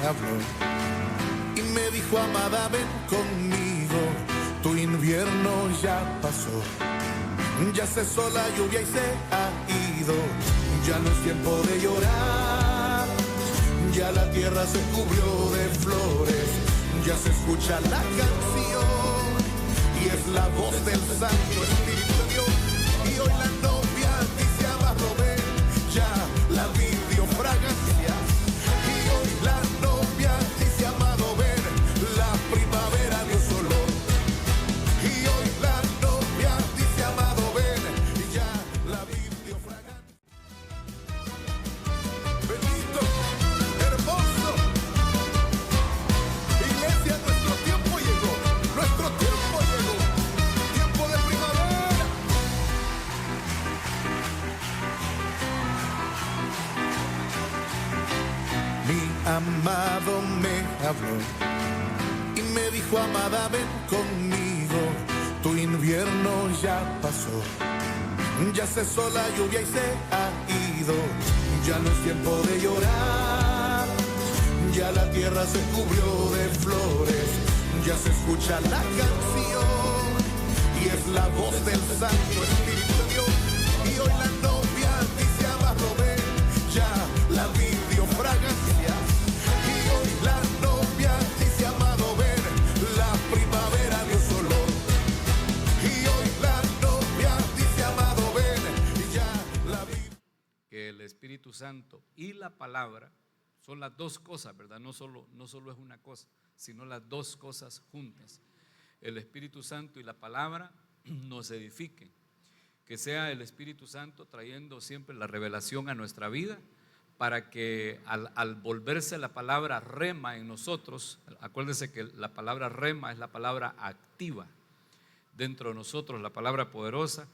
habló y me dijo: amada, ven conmigo, tu invierno ya pasó, ya cesó la lluvia y se ha ido, ya no es tiempo de llorar, ya la tierra se cubrió de flores, ya se escucha la canción y es la voz del Santo Espíritu de Dios. Y hoy la novia dice: amado, ven, ya la vi dio fragancia. Y hoy la novia dice: amado, ven, la primavera dio su olor. Y hoy la novia dice: amado, ven, y ya la vi dio fragancia. Bendito, hermoso. Iglesia, nuestro tiempo llegó, nuestro tiempo llegó, tiempo de primavera. Mi amado me habló y me dijo: amada, ven conmigo, tu invierno ya pasó, ya cesó la lluvia y se ha ido, ya no es tiempo de llorar, ya la tierra se cubrió de flores, ya se escucha la canción y es la voz del Santo Espíritu de Dios. Y hoy la novia dice: amado, ven, ya la vi dio fragancia. Y hoy la novia dice: amado, ven, la primavera dio su olor. Y hoy la novia dice: amado, ven, y ya la vi. Que el Espíritu Santo y la palabra son las dos cosas, ¿verdad? No solo es una cosa, sino las dos cosas juntas. El Espíritu Santo y la palabra nos edifiquen. Que sea el Espíritu Santo trayendo siempre la revelación a nuestra vida, para que al volverse la palabra rema en nosotros, acuérdense que la palabra rema es la palabra activa dentro de nosotros, la palabra poderosa,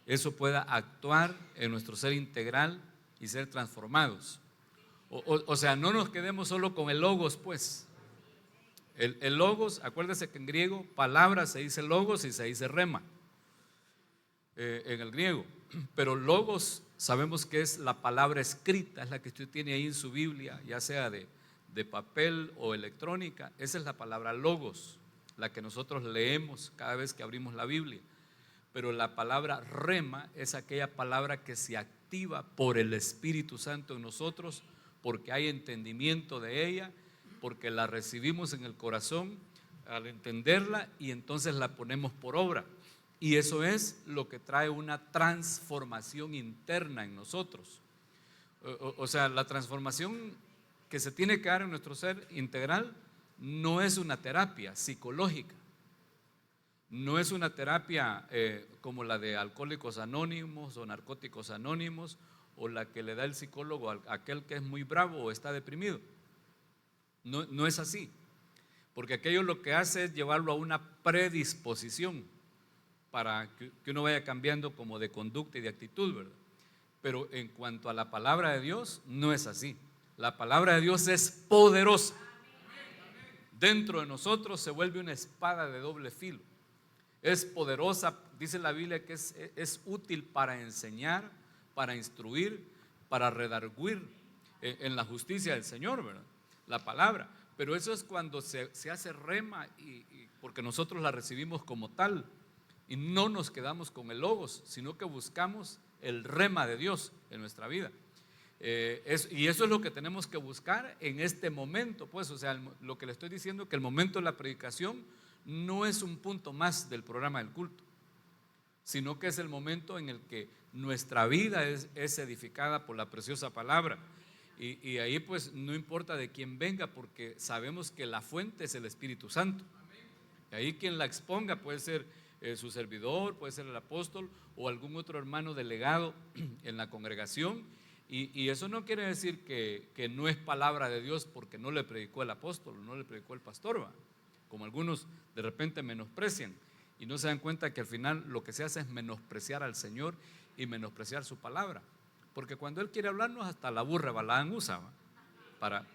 eso pueda actuar en nuestro ser integral y ser transformados. O sea, no nos quedemos solo con el logos, pues. El logos, acuérdense que en griego palabra se dice logos y se dice rema en el griego, pero logos sabemos que es la palabra escrita, es la que usted tiene ahí en su Biblia, ya sea de papel o electrónica. Esa es la palabra logos, la que nosotros leemos cada vez que abrimos la Biblia. Pero la palabra rema es aquella palabra que se activa por el Espíritu Santo en nosotros, porque hay entendimiento de ella, porque la recibimos en el corazón al entenderla y entonces la ponemos por obra. Y eso es lo que trae una transformación interna en nosotros. O sea, la transformación que se tiene que dar en nuestro ser integral no es una terapia psicológica, no es una terapia como la de Alcohólicos Anónimos o Narcóticos Anónimos, o la que le da el psicólogo a aquel que es muy bravo o está deprimido. No es así, porque aquello lo que hace es llevarlo a una predisposición para que uno vaya cambiando como de conducta y de actitud, ¿verdad? Pero en cuanto a la palabra de Dios, no es así. La palabra de Dios es poderosa. Dentro de nosotros se vuelve una espada de doble filo. Es poderosa, dice la Biblia que es útil para enseñar, para instruir, para redarguir en la justicia del Señor, ¿verdad? La palabra. Pero eso es cuando se hace rema porque nosotros la recibimos como tal. Y no nos quedamos con el logos, sino que buscamos el rema de Dios en nuestra vida. Y eso es lo que tenemos que buscar en este momento, pues. O sea, lo que le estoy diciendo es que el momento de la predicación no es un punto más del programa del culto, sino que es el momento en el que nuestra vida es edificada por la preciosa palabra. Y ahí pues no importa de quién venga, porque sabemos que la fuente es el Espíritu Santo. Y ahí quien la exponga puede ser su servidor, puede ser el apóstol o algún otro hermano delegado en la congregación. Y eso no quiere decir que no es palabra de Dios porque no le predicó el apóstol, no le predicó el pastor, ¿va? Como algunos de repente menosprecian y no se dan cuenta que al final lo que se hace es menospreciar al Señor y menospreciar su palabra, porque cuando Él quiere hablarnos hasta la burra Balaán usa, ¿va? para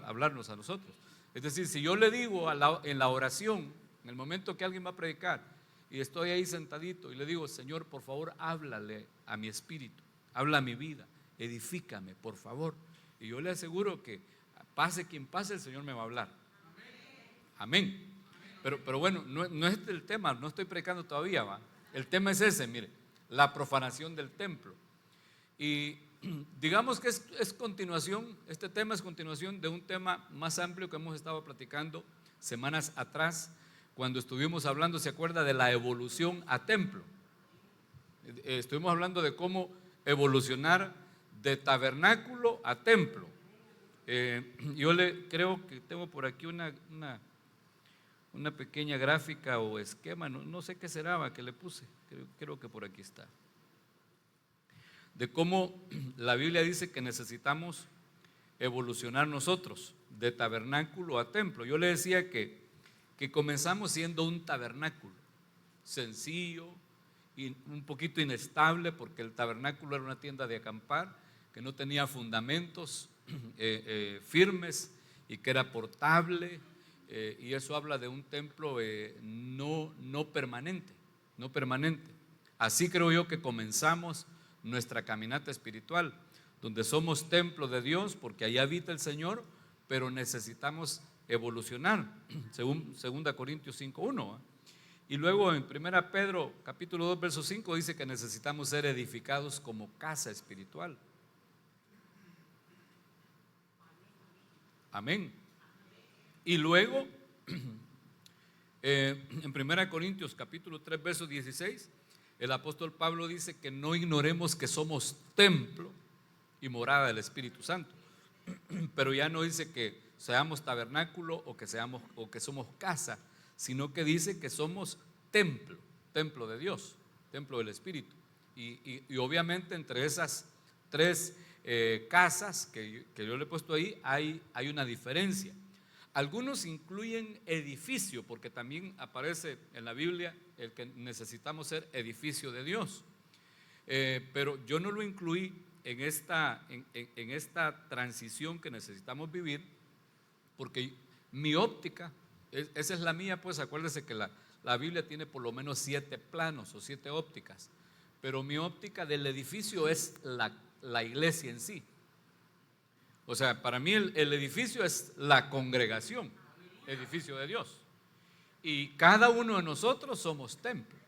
hablarnos a nosotros. Es decir, si yo le digo en la oración, en el momento que alguien va a predicar y estoy ahí sentadito y le digo: Señor, por favor, háblale a mi espíritu, habla a mi vida, edifícame, por favor. Y yo le aseguro que Pase quien pase, el Señor me va a hablar. Amén. Pero bueno, no es el tema, no estoy predicando todavía, ¿va? El tema es ese, mire, la profanación del templo. Y digamos que es continuación, este tema es continuación de un tema más amplio que hemos estado platicando semanas atrás, cuando estuvimos hablando, ¿se acuerda?, de la evolución a templo. Estuvimos hablando de cómo evolucionar de tabernáculo a templo. Yo creo que tengo por aquí una pequeña gráfica o esquema, no sé qué será que le puse, creo que por aquí está. De cómo la Biblia dice que necesitamos evolucionar nosotros de tabernáculo a templo. Yo le decía que comenzamos siendo un tabernáculo sencillo y un poquito inestable, porque el tabernáculo era una tienda de acampar que no tenía fundamentos firmes y que era portable, y eso habla de un templo no permanente. Así creo yo que comenzamos nuestra caminata espiritual, donde somos templo de Dios porque ahí habita el Señor, pero necesitamos evolucionar, según 2 Corintios 5:1. Y luego en 1 Pedro capítulo 2 verso 5 dice que necesitamos ser edificados como casa espiritual. Amén. Y luego en 1 Corintios capítulo 3 verso 16, el apóstol Pablo dice que no ignoremos que somos templo y morada del Espíritu Santo. Pero ya no dice que seamos tabernáculo o que somos casa, sino que dice que somos templo de Dios, templo del Espíritu. Y obviamente entre esas tres casas que yo le he puesto ahí hay una diferencia. Algunos incluyen edificio, porque también aparece en la Biblia el que necesitamos ser edificio de Dios. Pero yo no lo incluí en esta transición que necesitamos vivir, porque mi óptica, esa es la mía, pues acuérdese que la Biblia tiene por lo menos 7 planos o 7 ópticas, pero mi óptica del edificio es la iglesia en sí. O sea, para mí el edificio es la congregación, edificio de Dios. Y cada uno de nosotros somos templo.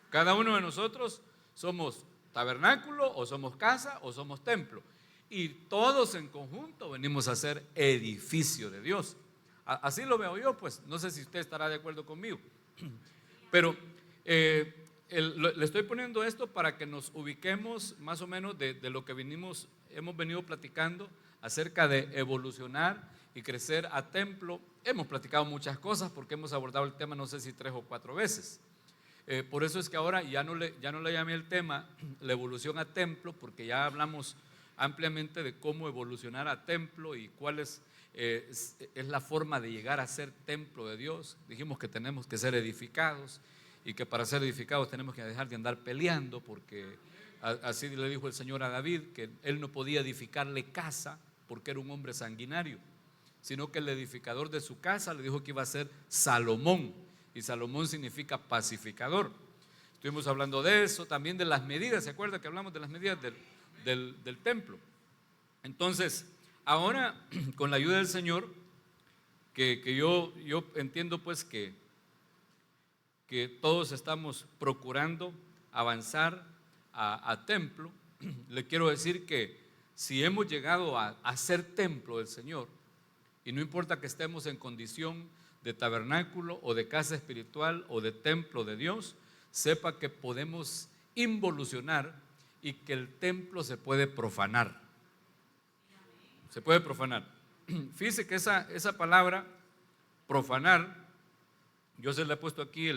Cada uno de nosotros somos tabernáculo, o somos casa, o somos templo. Y todos en conjunto venimos a ser edificio de Dios. Así lo veo yo, pues no sé si usted estará de acuerdo conmigo. Pero le estoy poniendo esto para que nos ubiquemos más o menos de lo que hemos venido platicando acerca de evolucionar y crecer a templo. Hemos platicado muchas cosas porque hemos abordado el tema no sé si 3 o 4 veces. Por eso es que ahora ya no le llamé el tema la evolución a templo, porque ya hablamos ampliamente de cómo evolucionar a templo y cuál es la forma de llegar a ser templo de Dios. Dijimos que tenemos que ser edificados y que para ser edificados tenemos que dejar de andar peleando, porque así le dijo el Señor a David, que él no podía edificarle casa porque era un hombre sanguinario, sino que el edificador de su casa le dijo que iba a ser Salomón, y Salomón significa pacificador. Estuvimos hablando de eso, también de las medidas. ¿Se acuerda que hablamos de las medidas del templo? Entonces, ahora con la ayuda del Señor, que yo entiendo pues que todos estamos procurando avanzar a templo, le quiero decir que si hemos llegado a ser templo del Señor, y no importa que estemos en condición de tabernáculo o de casa espiritual o de templo de Dios, sepa que podemos involucionar y que el templo se puede profanar. Se puede profanar. Fíjese que esa palabra profanar, yo se le he puesto aquí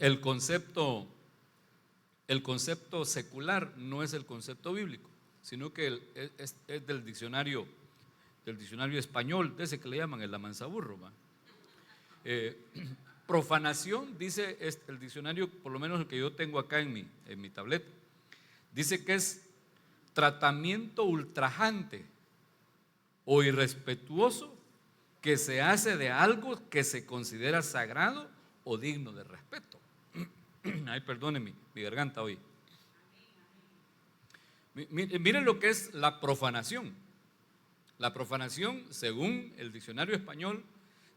el concepto secular, no es el concepto bíblico, sino que es del diccionario español, de ese que le llaman el amansaburro. Profanación, dice el diccionario, por lo menos el que yo tengo acá en mi tableta, dice que es tratamiento ultrajante o irrespetuoso que se hace de algo que se considera sagrado o digno de respeto. Ay, perdóneme mi garganta hoy. Miren lo que es la profanación. La profanación, según el diccionario español,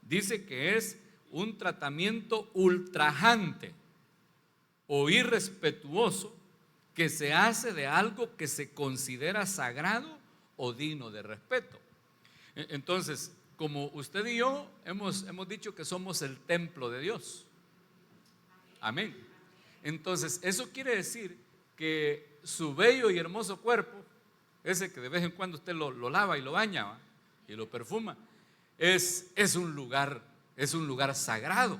dice que es un tratamiento ultrajante o irrespetuoso que se hace de algo que se considera sagrado o digno de respeto. Entonces, como usted y yo hemos dicho que somos el templo de Dios. Amén. Entonces, eso quiere decir que su bello y hermoso cuerpo, ese que de vez en cuando usted lo lava y lo baña, ¿va?, y lo perfuma, es un lugar sagrado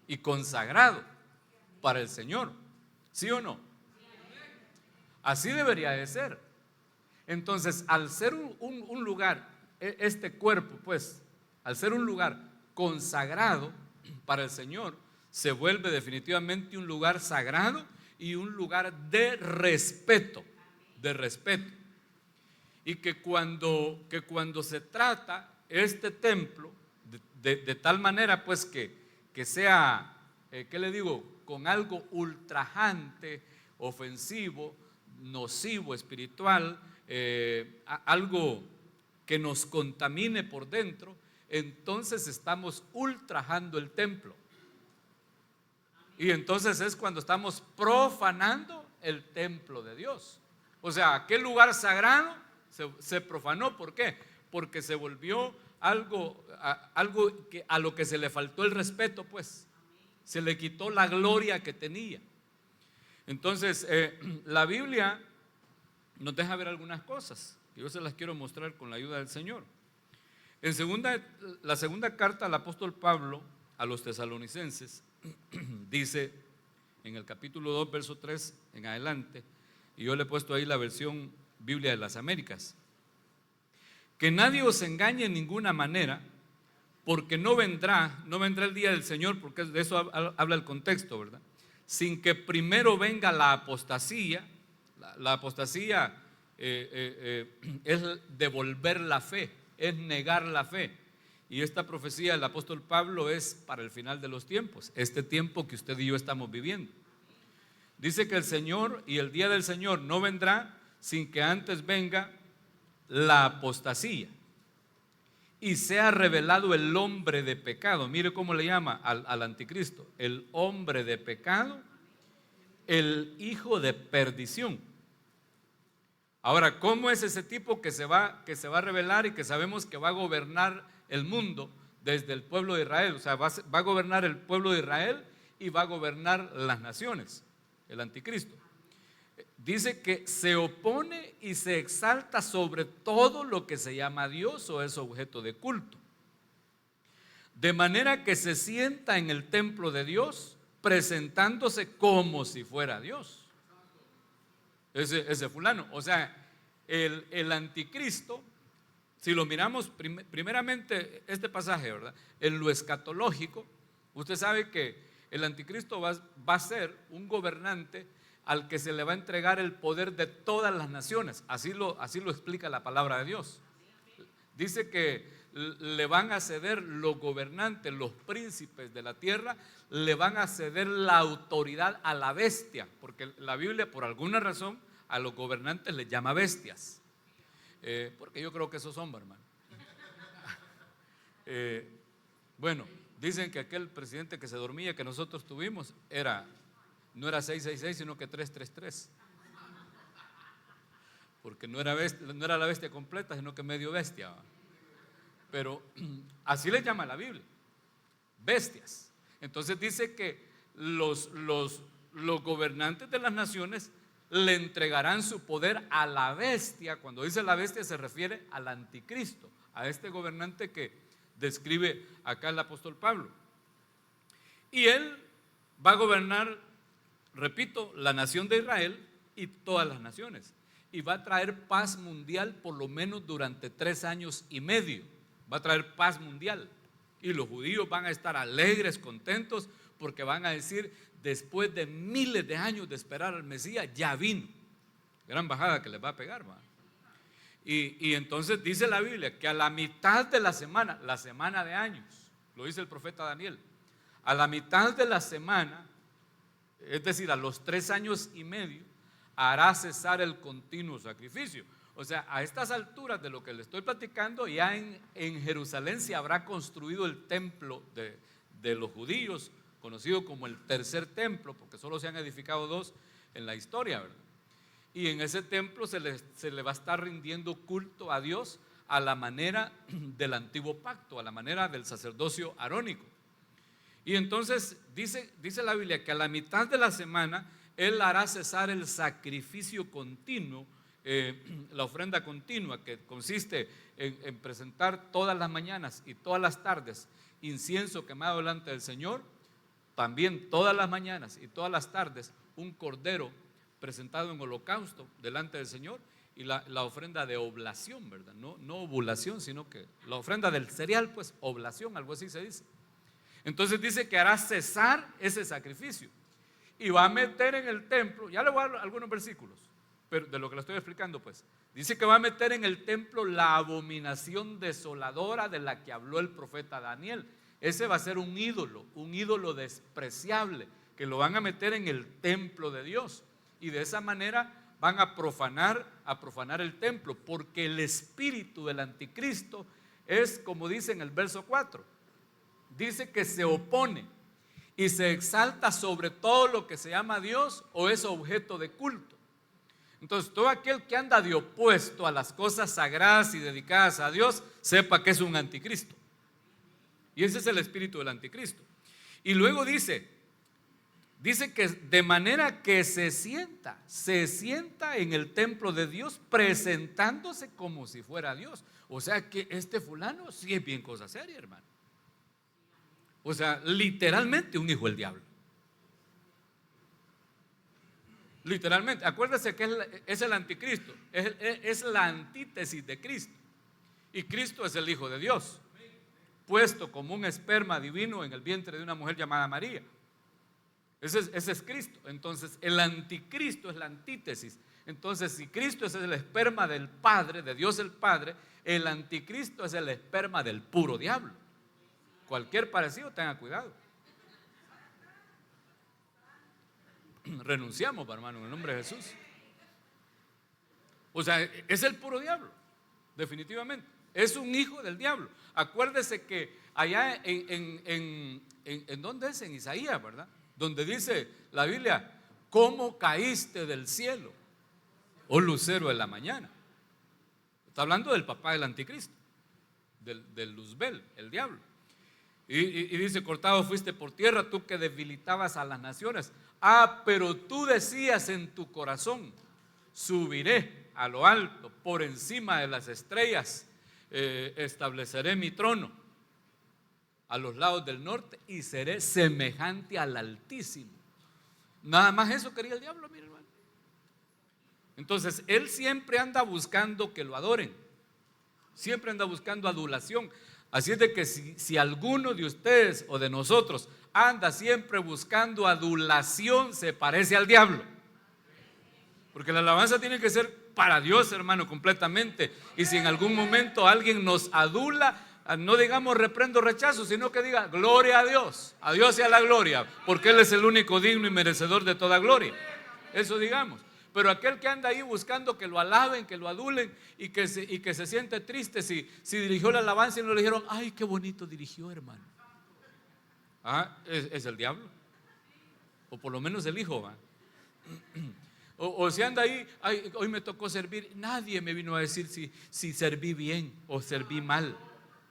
y consagrado para el Señor. ¿Sí o no? Así debería de ser. Entonces, al ser un lugar, este cuerpo, pues, al ser un lugar consagrado para el Señor, se vuelve definitivamente un lugar sagrado y un lugar de respeto, Y que cuando se trata este templo, de tal manera, pues, que sea, ¿qué le digo?, con algo ultrajante, ofensivo, nocivo, espiritual, algo que nos contamine por dentro, entonces estamos ultrajando el templo. Y entonces es cuando estamos profanando el templo de Dios. O sea, aquel lugar sagrado se profanó. ¿Por qué? Porque se volvió algo a lo que se le faltó el respeto, pues. Se le quitó la gloria que tenía. Entonces, la Biblia nos deja ver algunas cosas que yo se las quiero mostrar con la ayuda del Señor. La segunda carta al apóstol Pablo a los tesalonicenses dice en el capítulo 2, verso 3 en adelante, y yo le he puesto ahí la versión Biblia de las Américas: que nadie os engañe en ninguna manera, porque no vendrá el día del Señor, porque de eso habla el contexto, ¿verdad?, sin que primero venga la apostasía. La apostasía es devolver la fe, es negar la fe. Y esta profecía del apóstol Pablo es para el final de los tiempos, este tiempo que usted y yo estamos viviendo. Dice que el Señor y el día del Señor no vendrá sin que antes venga la apostasía y sea revelado el hombre de pecado. Mire cómo le llama al anticristo: el hombre de pecado, el hijo de perdición. Ahora, ¿cómo es ese tipo que se va a revelar y que sabemos que va a gobernar el mundo desde el pueblo de Israel? O sea, va a gobernar el pueblo de Israel y va a gobernar las naciones, el anticristo. Dice que se opone y se exalta sobre todo lo que se llama Dios o es objeto de culto, de manera que se sienta en el templo de Dios presentándose como si fuera Dios. Ese fulano, o sea, el anticristo, si lo miramos primeramente este pasaje, ¿verdad?, en lo escatológico, usted sabe que el anticristo va a ser un gobernante al que se le va a entregar el poder de todas las naciones. Así lo explica la palabra de Dios. Dice que le van a ceder los gobernantes, los príncipes de la tierra, le van a ceder la autoridad a la bestia, porque la Biblia por alguna razón a los gobernantes les llama bestias, porque yo creo que esos son, hermano. Bueno, dicen que aquel presidente que se dormía que nosotros tuvimos no era 666 sino que 333, porque no era la bestia completa sino que medio bestia. Pero así le llama la Biblia, bestias. Entonces dice que los gobernantes de las naciones le entregarán su poder a la bestia. Cuando dice la bestia se refiere al anticristo, a este gobernante que describe acá el apóstol Pablo. Y él va a gobernar, repito, la nación de Israel y todas las naciones, y va a traer paz mundial por lo menos durante 3 años y medio. Va a traer paz mundial y los judíos van a estar alegres, contentos, porque van a decir: después de miles de años de esperar al Mesías, ya vino. Gran bajada que les va a pegar, ¿va? Y entonces dice la Biblia que a la mitad de la semana de años, lo dice el profeta Daniel, a la mitad de la semana, es decir, a los 3 años y medio, hará cesar el continuo sacrificio. O sea, a estas alturas de lo que le estoy platicando, ya en Jerusalén se habrá construido el templo de los judíos, conocido como el tercer templo, porque solo se han edificado 2 en la historia, ¿verdad? Y en ese templo se le va a estar rindiendo culto a Dios a la manera del antiguo pacto, a la manera del sacerdocio arónico. Y entonces dice la Biblia que a la mitad de la semana Él hará cesar el sacrificio continuo, la ofrenda continua, que consiste en presentar todas las mañanas y todas las tardes incienso quemado delante del Señor, también todas las mañanas y todas las tardes un cordero presentado en holocausto delante del Señor, y la ofrenda de oblación, ¿verdad? No ovulación, sino que la ofrenda del cereal, pues oblación, algo así se dice. Entonces dice que hará cesar ese sacrificio y va a meter en el templo, ya le voy a dar algunos versículos, pero de lo que le estoy explicando, pues dice que va a meter en el templo la abominación desoladora de la que habló el profeta Daniel. Ese va a ser un ídolo despreciable, que lo van a meter en el templo de Dios, y de esa manera van a profanar el templo, porque el espíritu del anticristo es, como dice en el verso 4, dice que se opone y se exalta sobre todo lo que se llama Dios o es objeto de culto. Entonces, todo aquel que anda de opuesto a las cosas sagradas y dedicadas a Dios, sepa que es un anticristo. Y ese es el espíritu del anticristo. Y luego dice que de manera que se sienta en el templo de Dios, presentándose como si fuera Dios. O sea que este fulano sí es bien cosa seria, hermano. O sea, literalmente un hijo del diablo. Literalmente, acuérdese que es el anticristo, es la antítesis de Cristo. Y Cristo es el Hijo de Dios, puesto como un esperma divino en el vientre de una mujer llamada María. Ese es Cristo. Entonces el anticristo es la antítesis. Entonces, si Cristo es el esperma del Padre, de Dios el Padre, el anticristo es el esperma del puro diablo. Cualquier parecido, tenga cuidado. Renunciamos, hermano, en el nombre de Jesús. O sea, es el puro diablo, definitivamente. Es un hijo del diablo. Acuérdese que allá en ¿dónde es? En Isaías, ¿verdad? Donde dice la Biblia, ¿cómo caíste del cielo, oh lucero de la mañana? Está hablando del papá del anticristo, del Luzbel, el diablo. Y dice, cortado fuiste por tierra, tú que debilitabas a las naciones. Pero tú decías en tu corazón, subiré a lo alto, por encima de las estrellas, estableceré mi trono a los lados del norte y seré semejante al Altísimo. Nada más eso quería el diablo, mi hermano. Entonces, él siempre anda buscando que lo adoren, siempre anda buscando adulación. Así es de que si alguno de ustedes o de nosotros anda siempre buscando adulación, se parece al diablo. Porque la alabanza tiene que ser para Dios, hermano, completamente. Y si en algún momento alguien nos adula, no digamos reprendo, rechazo, sino que diga gloria a Dios sea la gloria, porque Él es el único digno y merecedor de toda gloria. Eso digamos. Pero aquel que anda ahí buscando que lo alaben, que lo adulen y que se siente triste si dirigió la alabanza y no le dijeron, ay, qué bonito dirigió, hermano. Es el diablo. O por lo menos el hijo, ¿va? O si anda ahí, ay, hoy me tocó servir, nadie me vino a decir si serví bien o serví mal.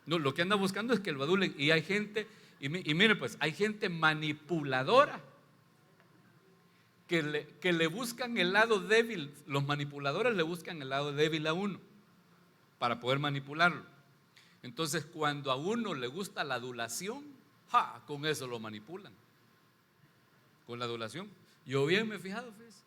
No, lo que anda buscando es que lo adulen. Y hay gente, y mire pues, hay gente manipuladora que le buscan el lado débil. Los manipuladores le buscan el lado débil a uno para poder manipularlo. Entonces, cuando a uno le gusta la adulación, con eso lo manipulan. Con la adulación. Yo bien me he fijado, fíjese,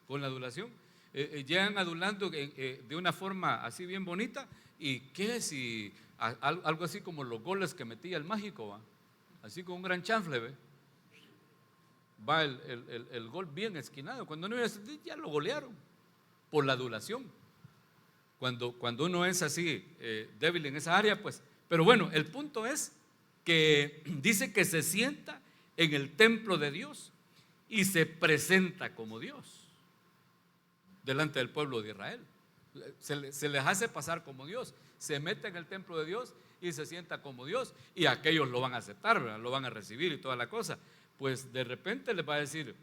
con la adulación. Llegan adulando de una forma así bien bonita. ¿Y qué si algo así como los goles que metía el mágico, ¿va? Así con un gran chanfle, ¿ve? Va el gol bien esquinado. Cuando uno ya lo golearon por la adulación. Cuando uno es así débil en esa área, pues. Pero bueno, el punto es que dice que se sienta en el templo de Dios y se presenta como Dios delante del pueblo de Israel. Se les hace pasar como Dios, se mete en el templo de Dios y se sienta como Dios, y aquellos lo van a aceptar, ¿verdad? Lo van a recibir y toda la cosa. Pues de repente les va a decir,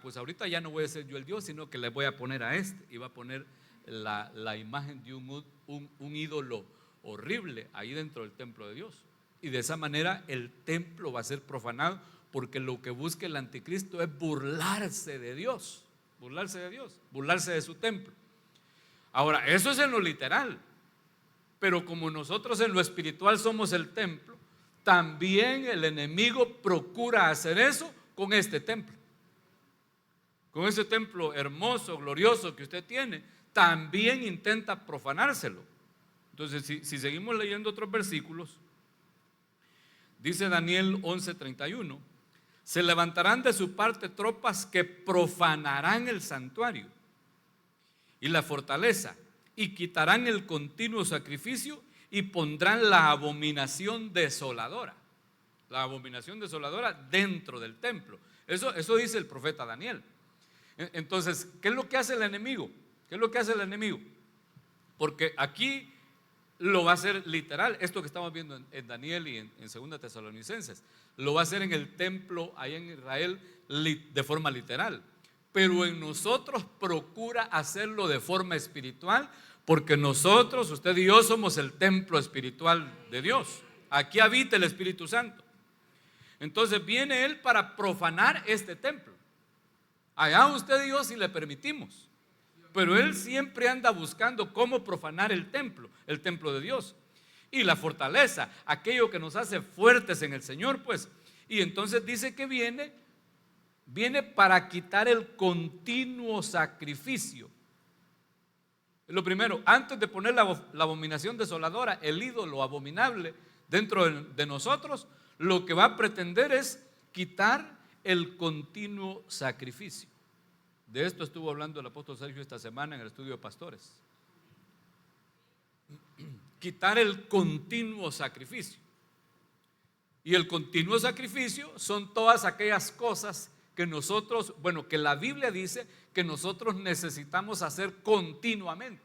pues ahorita ya no voy a ser yo el Dios, sino que les voy a poner a este, y va a poner la imagen de un ídolo horrible ahí dentro del templo de Dios, y de esa manera el templo va a ser profanado, porque lo que busca el anticristo es burlarse de Dios, burlarse de su templo. Ahora, eso es en lo literal, pero como nosotros en lo espiritual somos el templo, también el enemigo procura hacer eso con este templo. Con ese templo hermoso, glorioso que usted tiene, también intenta profanárselo. Entonces, si seguimos leyendo otros versículos, dice Daniel 11:31, se levantarán de su parte tropas que profanarán el santuario y la fortaleza, y quitarán el continuo sacrificio y pondrán la abominación desoladora dentro del templo. Eso dice el profeta Daniel. Entonces, ¿qué es lo que hace el enemigo? Porque aquí lo va a hacer literal, esto que estamos viendo en Daniel y en 2 Tesalonicenses, lo va a hacer en el templo ahí en Israel de forma literal, pero en nosotros procura hacerlo de forma espiritual, porque nosotros, usted y yo, somos el templo espiritual de Dios. Aquí habita el Espíritu Santo. Entonces viene Él para profanar este templo. Allá usted y yo si le permitimos, pero Él siempre anda buscando cómo profanar el templo de Dios, y la fortaleza, aquello que nos hace fuertes en el Señor, pues. Y entonces dice que viene para quitar el continuo sacrificio. Lo primero, antes de poner la abominación desoladora, el ídolo abominable dentro de nosotros, lo que va a pretender es quitar el continuo sacrificio. De esto estuvo hablando el apóstol Sergio esta semana en el estudio de pastores. Quitar el continuo sacrificio. Y el continuo sacrificio son todas aquellas cosas que nosotros, que la Biblia dice que nosotros necesitamos hacer continuamente.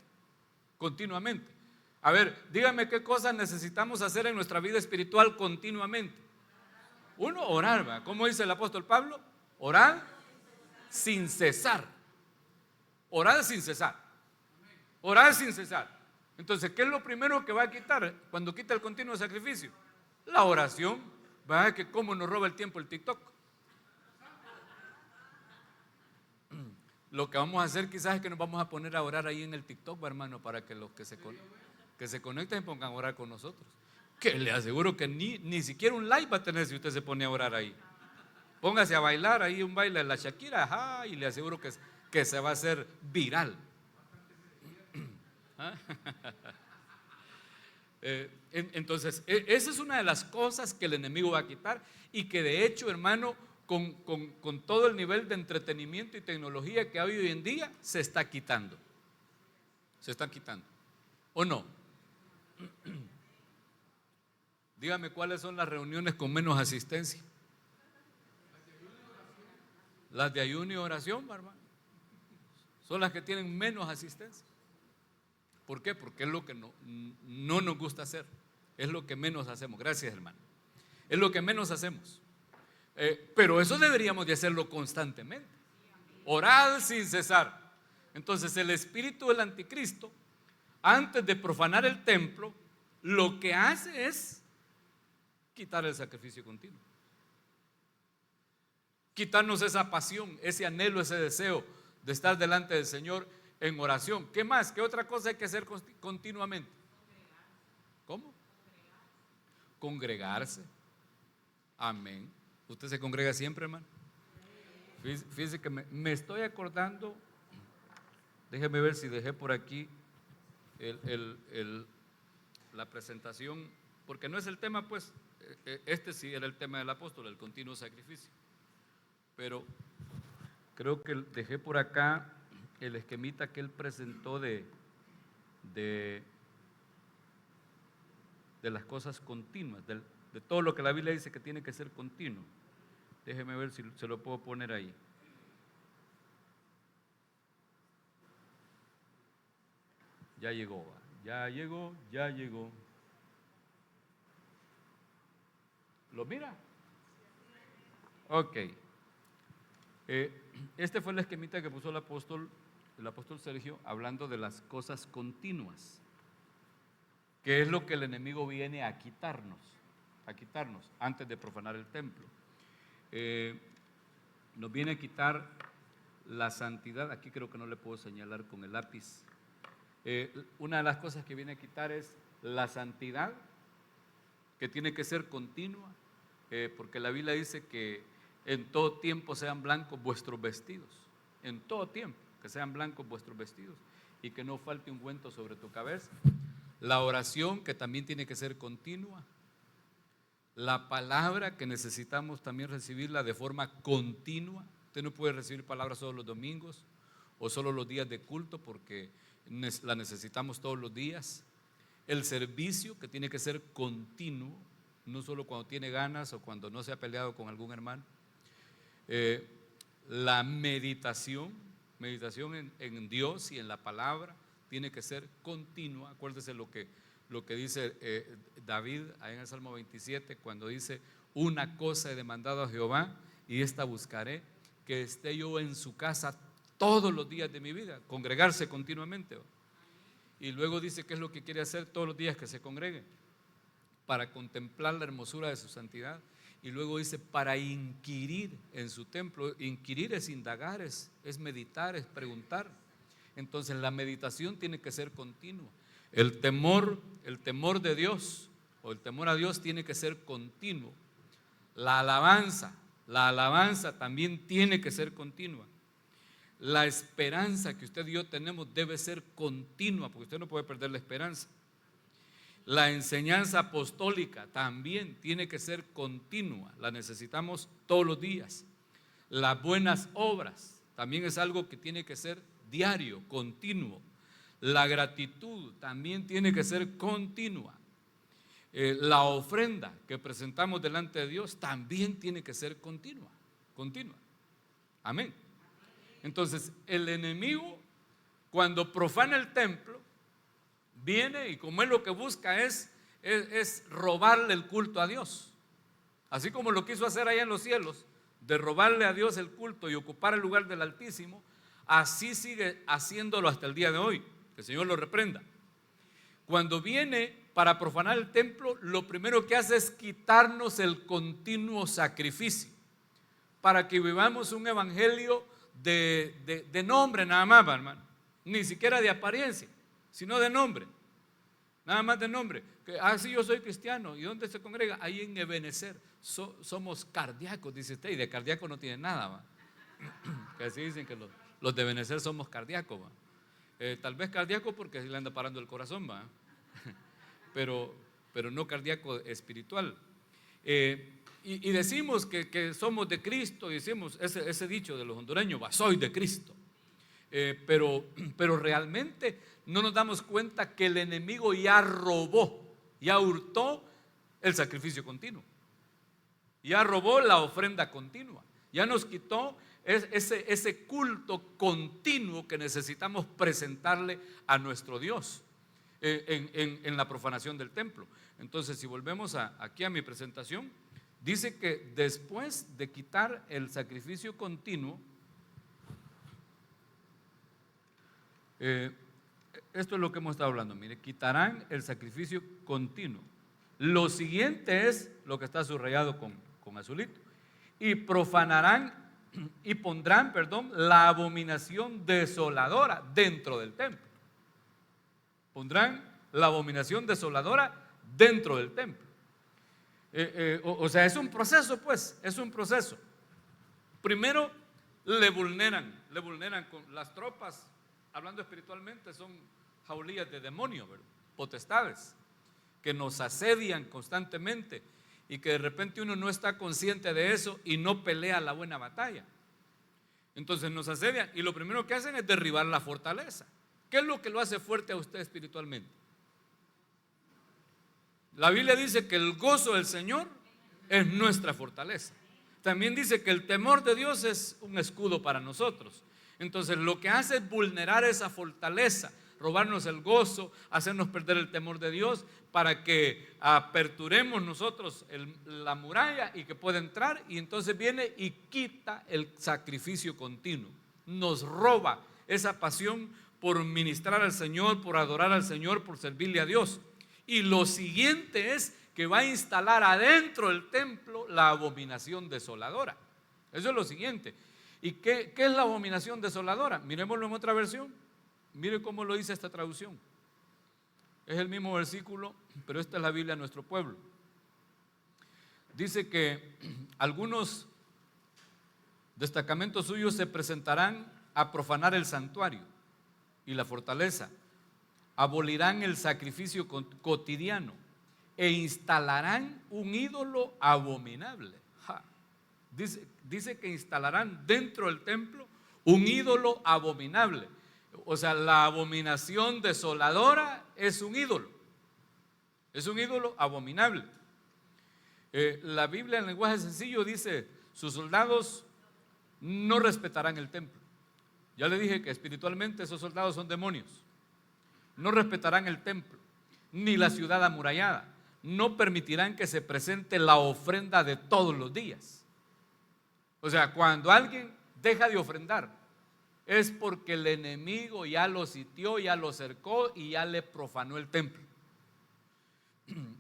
A ver, dígame qué cosas necesitamos hacer en nuestra vida espiritual continuamente. Uno, orar, ¿verdad? ¿Cómo dice el apóstol Pablo? Orar sin cesar. Orar sin cesar. Orar sin cesar. Entonces, ¿qué es lo primero que va a quitar cuando quita el continuo sacrificio? La oración. ¿Verdad que cómo nos roba el tiempo el TikTok? Lo que vamos a hacer quizás es que nos vamos a poner a orar ahí en el TikTok, hermano, para que los que se conecten pongan a orar con nosotros. Que le aseguro que ni siquiera un like va a tener si usted se pone a orar ahí. Póngase a bailar ahí un baile de la Shakira, y le aseguro que se va a hacer viral. Entonces, esa es una de las cosas que el enemigo va a quitar, y que de hecho, hermano, con todo el nivel de entretenimiento y tecnología que hay hoy en día, se está quitando. ¿O no? Dígame cuáles son las reuniones con menos asistencia. Las de ayuno y oración, hermano, son las que tienen menos asistencia. ¿Por qué? Porque es lo que no nos gusta hacer. Es lo que menos hacemos. Gracias, hermano. Es lo que menos hacemos. Pero eso deberíamos de hacerlo constantemente. Orar sin cesar. Entonces el espíritu del anticristo, antes de profanar el templo, lo que hace es quitar el sacrificio continuo. Quitarnos esa pasión, ese anhelo, ese deseo de estar delante del Señor en oración. ¿Qué más? ¿Qué otra cosa hay que hacer continuamente? ¿Cómo? Congregarse. Amén. ¿Usted se congrega siempre, hermano? Fíjese que me estoy acordando. Déjeme ver si dejé por aquí la presentación, porque no es el tema, pues. Este sí era el tema del apóstol, el continuo sacrificio. Pero creo que dejé por acá el esquemita que él presentó de las cosas continuas, de todo lo que la Biblia dice que tiene que ser continuo. Déjeme ver si se lo puedo poner ahí. Ya llegó, ya llegó, ya llegó. ¿Lo mira? Ok. Este fue el esquemita que puso el apóstol Sergio, hablando de las cosas continuas, que es lo que el enemigo viene a quitarnos antes de profanar el templo. Nos viene a quitar la santidad. Aquí creo que no le puedo señalar con el lápiz. Una de las cosas que viene a quitar es la santidad, que tiene que ser continua, porque la Biblia dice que en todo tiempo sean blancos vuestros vestidos, en todo tiempo que sean blancos vuestros vestidos, y que no falte ungüento sobre tu cabeza. La oración, que también tiene que ser continua. La palabra, que necesitamos también recibirla de forma continua. Usted no puede recibir palabras solo los domingos o solo los días de culto, porque la necesitamos todos los días. El servicio, que tiene que ser continuo, no solo cuando tiene ganas o cuando no se ha peleado con algún hermano. La meditación en Dios y en la palabra tiene que ser continua. Acuérdese lo que dice David ahí en el Salmo 27, cuando dice: una cosa he demandado a Jehová y esta buscaré, que esté yo en su casa todos los días de mi vida. Congregarse continuamente. Y luego dice qué es lo que quiere hacer todos los días que se congregue: para contemplar la hermosura de su santidad. Y luego dice: para inquirir en su templo. Inquirir es indagar, es meditar, es preguntar. Entonces la meditación tiene que ser continua. El temor de Dios, o el temor a Dios, tiene que ser continuo. La alabanza también tiene que ser continua. La esperanza que usted y yo tenemos debe ser continua, porque usted no puede perder la esperanza. La enseñanza apostólica también tiene que ser continua, la necesitamos todos los días. Las buenas obras también es algo que tiene que ser diario, continuo. La gratitud también tiene que ser continua. La ofrenda que presentamos delante de Dios también tiene que ser continua. Amén. Entonces, el enemigo, cuando profana el templo, viene, y como él lo que busca es robarle el culto a Dios. Así como lo quiso hacer allá en los cielos, de robarle a Dios el culto y ocupar el lugar del Altísimo, así sigue haciéndolo hasta el día de hoy. Que el Señor lo reprenda. Cuando viene para profanar el templo, lo primero que hace es quitarnos el continuo sacrificio, para que vivamos un evangelio de nombre nada más, hermano. Ni siquiera de apariencia, sino de nombre. Nada más de nombre. Sí, yo soy cristiano. ¿Y dónde se congrega? Ahí en Ebenezer. Somos cardíacos, dice usted, y de cardíaco no tiene nada, ¿va? Que así dicen que los de Ebenezer somos cardíacos, ¿va? Tal vez cardíaco porque le anda parando el corazón, ¿va? Pero no cardíaco espiritual. Y decimos que somos de Cristo, y decimos ese dicho de los hondureños: va, soy de Cristo. Pero realmente no nos damos cuenta que el enemigo ya robó, ya hurtó el sacrificio continuo, ya robó la ofrenda continua, ya nos quitó ese culto continuo que necesitamos presentarle a nuestro Dios en la profanación del templo. Entonces, si volvemos aquí a mi presentación, dice que después de quitar el sacrificio continuo, esto es lo que hemos estado hablando. Mire, quitarán el sacrificio continuo. Lo siguiente es lo que está subrayado con azulito: y profanarán y pondrán, la abominación desoladora dentro del templo. Pondrán la abominación desoladora dentro del templo. O sea, es un proceso, pues, es un proceso. Primero le vulneran con las tropas. Hablando espiritualmente, son jaulías de demonios, ¿verdad? Potestades que nos asedian constantemente, y que de repente uno no está consciente de eso y no pelea la buena batalla. Entonces nos asedian, y lo primero que hacen es derribar la fortaleza. ¿Qué es lo que lo hace fuerte a usted espiritualmente? La Biblia dice que el gozo del Señor es nuestra fortaleza. También dice que el temor de Dios es un escudo para nosotros. Entonces lo que hace es vulnerar esa fortaleza, robarnos el gozo, hacernos perder el temor de Dios, para que aperturemos nosotros la muralla y que pueda entrar, y entonces viene y quita el sacrificio continuo, nos roba esa pasión por ministrar al Señor, por adorar al Señor, por servirle a Dios. Y lo siguiente es que va a instalar adentro del templo la abominación desoladora. Eso es lo siguiente. ¿Y qué es la abominación desoladora? Miremoslo en otra versión. Mire cómo lo dice esta traducción. Es el mismo versículo, pero esta es la Biblia de nuestro pueblo. Dice que algunos destacamentos suyos se presentarán a profanar el santuario y la fortaleza, abolirán el sacrificio cotidiano e instalarán un ídolo abominable. Dice que instalarán dentro del templo un ídolo abominable. O sea, la abominación desoladora es un ídolo abominable. La Biblia en lenguaje sencillo dice: sus soldados no respetarán el templo. Ya le dije que espiritualmente esos soldados son demonios. No respetarán el templo, ni la ciudad amurallada. No permitirán que se presente la ofrenda de todos los días. O sea, cuando alguien deja de ofrendar, es porque el enemigo ya lo sitió, ya lo cercó y ya le profanó el templo.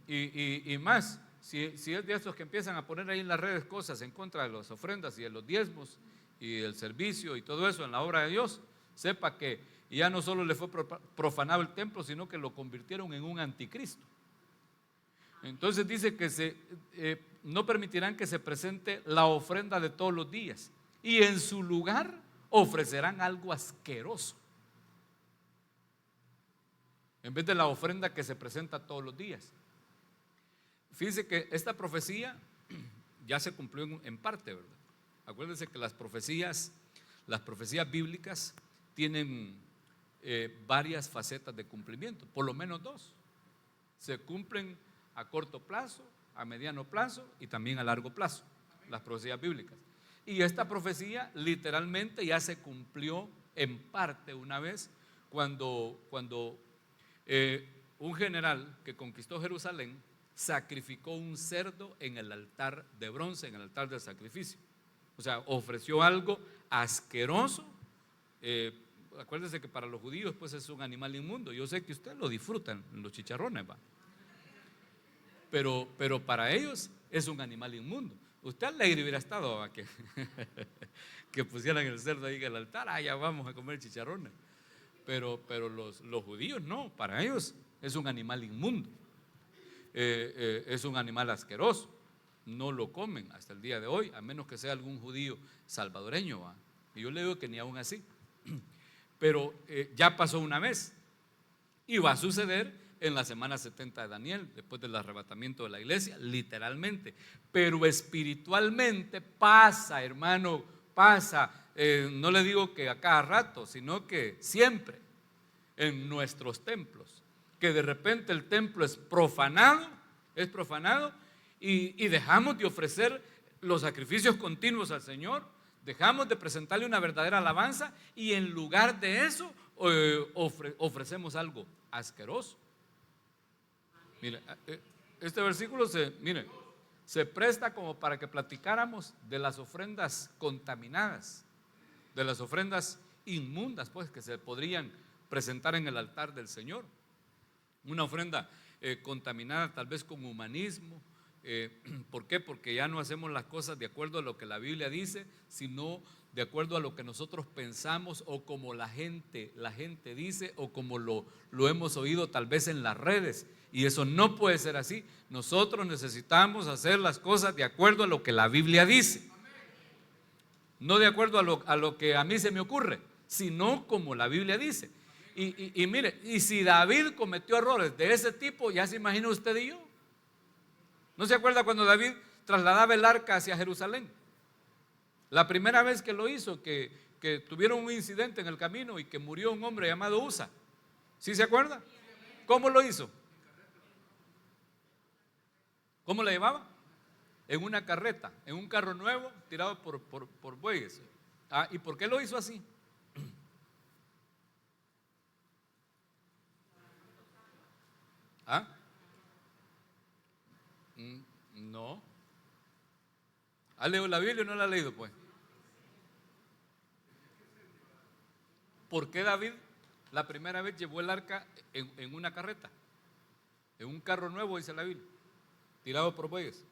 Y más, si es de estos que empiezan a poner ahí en las redes cosas en contra de las ofrendas y de los diezmos y el servicio y todo eso en la obra de Dios, sepa que ya no solo le fue profanado el templo, sino que lo convirtieron en un anticristo. Entonces dice que no permitirán que se presente la ofrenda de todos los días, y en su lugar ofrecerán algo asqueroso en vez de la ofrenda que se presenta todos los días. Fíjense que esta profecía ya se cumplió en parte, ¿verdad? Acuérdense que las profecías bíblicas tienen varias facetas de cumplimiento, por lo menos dos. Se cumplen a corto plazo, a mediano plazo y también a largo plazo, las profecías bíblicas. Y esta profecía literalmente ya se cumplió en parte una vez cuando un general que conquistó Jerusalén sacrificó un cerdo en el altar de bronce, en el altar del sacrificio. O sea, ofreció algo asqueroso. Acuérdense que para los judíos pues es un animal inmundo. Yo sé que ustedes lo disfrutan, los chicharrones, ¿va? Pero para ellos es un animal inmundo. Usted alegre hubiera estado a que pusieran el cerdo ahí en el altar. Ya vamos a comer chicharrones. Pero los judíos no, para ellos es un animal inmundo. Es un animal asqueroso. No lo comen hasta el día de hoy, a menos que sea algún judío salvadoreño, ¿va? Y yo le digo que ni aún así. Pero ya pasó una vez y va a suceder en la semana 70 de Daniel, después del arrebatamiento de la iglesia, literalmente. Pero espiritualmente pasa, hermano, pasa. No le digo que a cada rato, sino que siempre en nuestros templos, que de repente el templo es profanado y dejamos de ofrecer los sacrificios continuos al Señor, dejamos de presentarle una verdadera alabanza, y en lugar de eso ofrecemos algo asqueroso. Mire, este versículo se presta como para que platicáramos de las ofrendas contaminadas, de las ofrendas inmundas, pues, que se podrían presentar en el altar del Señor. Una ofrenda contaminada tal vez con humanismo. ¿Por qué? Porque ya no hacemos las cosas de acuerdo a lo que la Biblia dice, sino de acuerdo a lo que nosotros pensamos, o como la gente dice, o como lo hemos oído tal vez en las redes. Y eso no puede ser así. Nosotros necesitamos hacer las cosas de acuerdo a lo que la Biblia dice, no de acuerdo a lo que a mí se me ocurre, sino como la Biblia dice. Y mire, y si David cometió errores de ese tipo, ya se imagina usted y yo. ¿No se acuerda cuando David trasladaba el arca hacia Jerusalén? La primera vez que lo hizo, que tuvieron un incidente en el camino y que murió un hombre llamado Usa. ¿Sí se acuerda? ¿Cómo lo hizo? ¿Cómo la llevaba? En una carreta, en un carro nuevo tirado por bueyes. ¿Y por qué lo hizo así? ¿Ah? No. ¿Ha leído la Biblia o no la ha leído, pues? ¿Por qué David la primera vez llevó el arca en una carreta? En un carro nuevo, dice la Biblia, tirado por bueyes.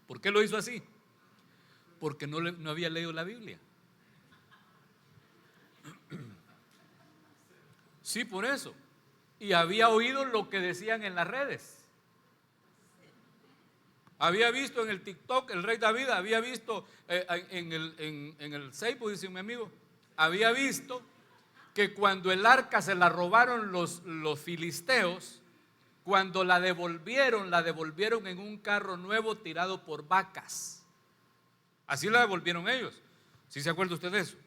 ¿Por qué lo hizo así? Porque no había leído la Biblia. Sí, por eso. Y había oído lo que decían en las redes. Había visto en el TikTok, el rey David, había visto en el Facebook, dice mi amigo, había visto que cuando el arca se la robaron los filisteos, cuando la devolvieron en un carro nuevo tirado por vacas. Así la devolvieron ellos. ¿Sí se acuerda usted de eso?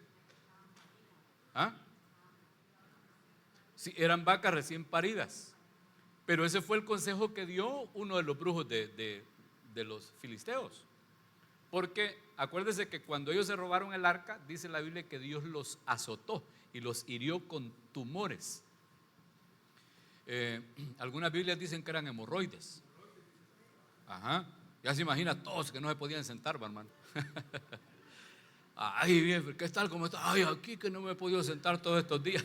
¿Ah? Sí, eran vacas recién paridas. Pero ese fue el consejo que dio uno de los brujos de los filisteos. Porque acuérdese que cuando ellos se robaron el arca, dice la Biblia que Dios los azotó y los hirió con tumores. Algunas Biblias dicen que eran hemorroides. Ajá. Ya se imagina todos que no se podían sentar, hermano. Ay, bien, ¿qué tal? ¿Cómo está? Ay, aquí que no me he podido sentar todos estos días.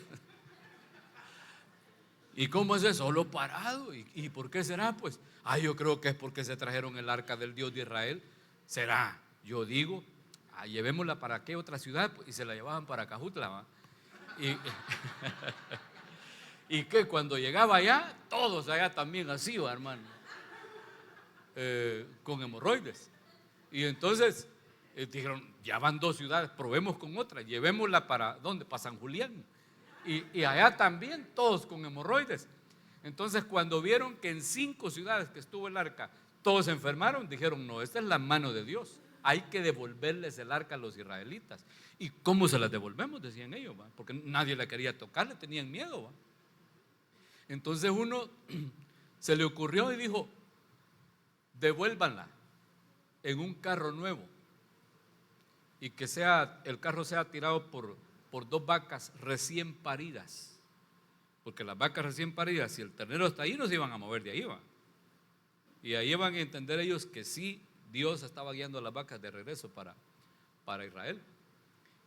¿Y cómo es eso? Solo parado. ¿Y por qué será? Pues, yo creo que es porque se trajeron el arca del Dios de Israel. ¿Será? Yo digo, llevémosla para qué otra ciudad, y se la llevaban para Cajutla, ¿va? Y que cuando llegaba allá, todos allá también así, ¿va, hermano? Con hemorroides. Y entonces dijeron, ya van 2 ciudades, probemos con otra, llevémosla para, ¿dónde? Para San Julián. Y allá también todos con hemorroides. Entonces cuando vieron que en 5 ciudades que estuvo el arca todos se enfermaron, dijeron, no, esta es la mano de Dios, hay que devolverles el arca a los israelitas. ¿Y cómo se las devolvemos? Decían ellos, ¿va? Porque nadie la quería tocar, le tenían miedo, ¿va? Entonces uno se le ocurrió y dijo, devuélvanla en un carro nuevo y que el carro sea tirado por 2 vacas recién paridas, porque las vacas recién paridas, si el ternero está ahí, no se iban a mover de ahí, ¿va? Y ahí van a entender ellos que sí, Dios estaba guiando a las vacas de regreso para Israel.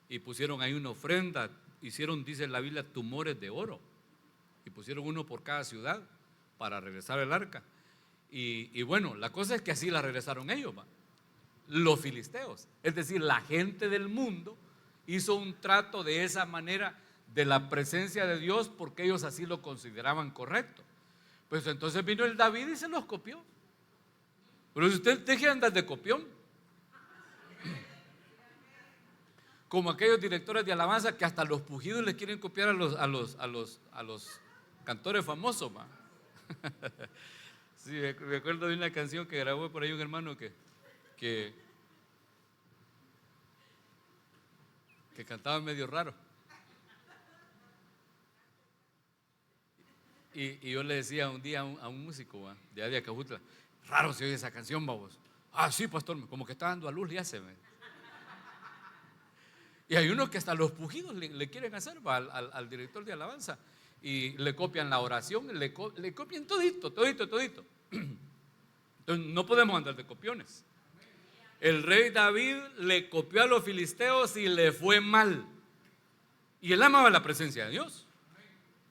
Y pusieron ahí una ofrenda, hicieron, dice la Biblia, tumores de oro, y pusieron uno por cada ciudad para regresar el arca. Y bueno, la cosa es que así la regresaron ellos, ¿va? Los filisteos, es decir, la gente del mundo hizo un trato de esa manera de la presencia de Dios porque ellos así lo consideraban correcto. Pues entonces vino el David y se los copió. Pero si usted deje de andar de copión, como aquellos directores de alabanza que hasta los pujidos les quieren copiar a los cantores famosos, ¿va? Sí, me acuerdo de una canción que grabó por ahí un hermano que cantaba medio raro. Y yo le decía un día a un músico, ¿va? De allá de Acajutla, raro se oye esa canción, babos. Sí, pastor, como que está dando a luz, ya se ve. Y hay unos que hasta los pujidos le quieren hacer, ¿va? Al director de alabanza, y le copian la oración, le copian todito. Entonces no podemos andar de copiones. El rey David le copió a los filisteos y le fue mal. Y él amaba la presencia de Dios,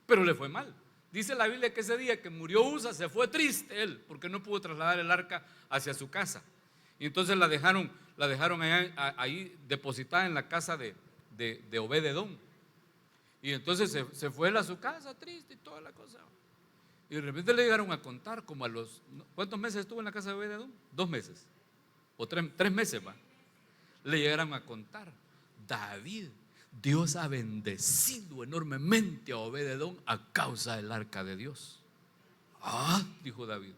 pero le fue mal. Dice la Biblia que ese día que murió Usa se fue triste él, porque no pudo trasladar el arca hacia su casa. Y entonces la dejaron ahí depositada en la casa de Obed-Edom. Y entonces se fue él a su casa triste y toda la cosa. Y de repente le llegaron a contar como ¿cuántos meses estuvo en la casa de Obed-Edom? 2 meses. O 3 meses, va. Le llegaron a contar, David, Dios ha bendecido enormemente a Obed-Edom a causa del arca de Dios. Dijo David,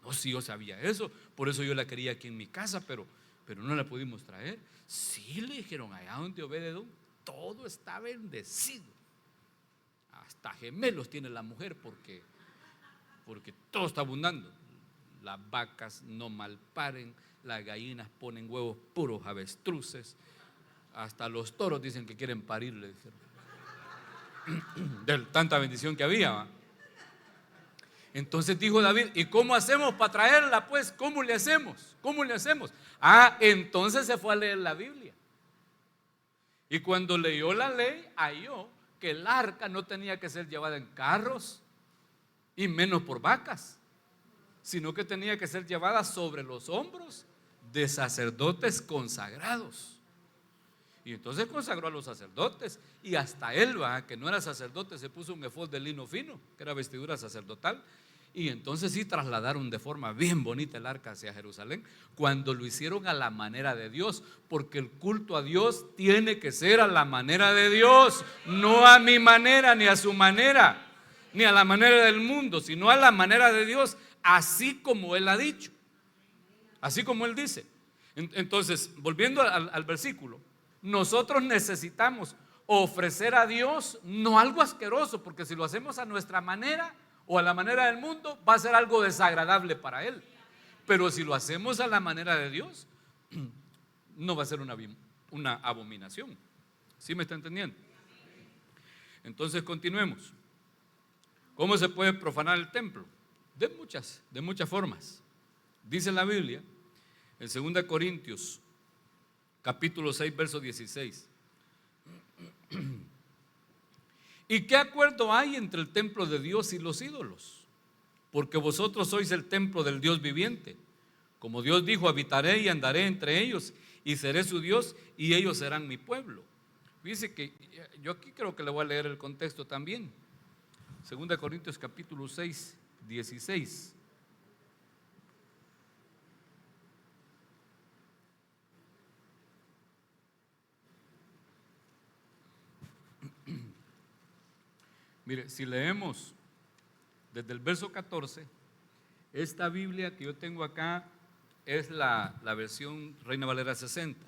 no, si yo sabía eso, por eso yo la quería aquí en mi casa, pero no la pudimos traer. Sí, le dijeron, allá donde Obed-Edom todo está bendecido, hasta gemelos tiene la mujer porque todo está abundando. Las vacas no malparen, las gallinas ponen huevos puros avestruces, hasta los toros dicen que quieren parir, le dijeron. De tanta bendición que había, ¿va? Entonces dijo David, ¿y cómo hacemos para traerla? Pues, ¿cómo le hacemos? ¿Cómo le hacemos? Entonces se fue a leer la Biblia. Y cuando leyó la ley, halló que el arca no tenía que ser llevada en carros y menos por vacas, sino que tenía que ser llevada sobre los hombros de sacerdotes consagrados. Y entonces consagró a los sacerdotes, y hasta él, que no era sacerdote, se puso un efod de lino fino, que era vestidura sacerdotal. Y entonces sí trasladaron de forma bien bonita el arca hacia Jerusalén, cuando lo hicieron a la manera de Dios, porque el culto a Dios tiene que ser a la manera de Dios, no a mi manera, ni a su manera, ni a la manera del mundo, sino a la manera de Dios, así como Él ha dicho, así como Él dice. Entonces, volviendo al versículo, nosotros necesitamos ofrecer a Dios no algo asqueroso, porque si lo hacemos a nuestra manera o a la manera del mundo, va a ser algo desagradable para Él. Pero si lo hacemos a la manera de Dios, no va a ser una abominación. ¿Sí me está entendiendo? Entonces continuemos. ¿Cómo se puede profanar el templo? De muchas formas. Dice la Biblia en 2 Corintios capítulo 6, verso 16. ¿Y qué acuerdo hay entre el templo de Dios y los ídolos? Porque vosotros sois el templo del Dios viviente. Como Dios dijo, habitaré y andaré entre ellos, y seré su Dios, y ellos serán mi pueblo. Dice que, yo aquí creo que le voy a leer el contexto también. 2 Corintios capítulo 6, 16. Mire, si leemos desde el verso 14, esta Biblia que yo tengo acá es la versión Reina Valera 60.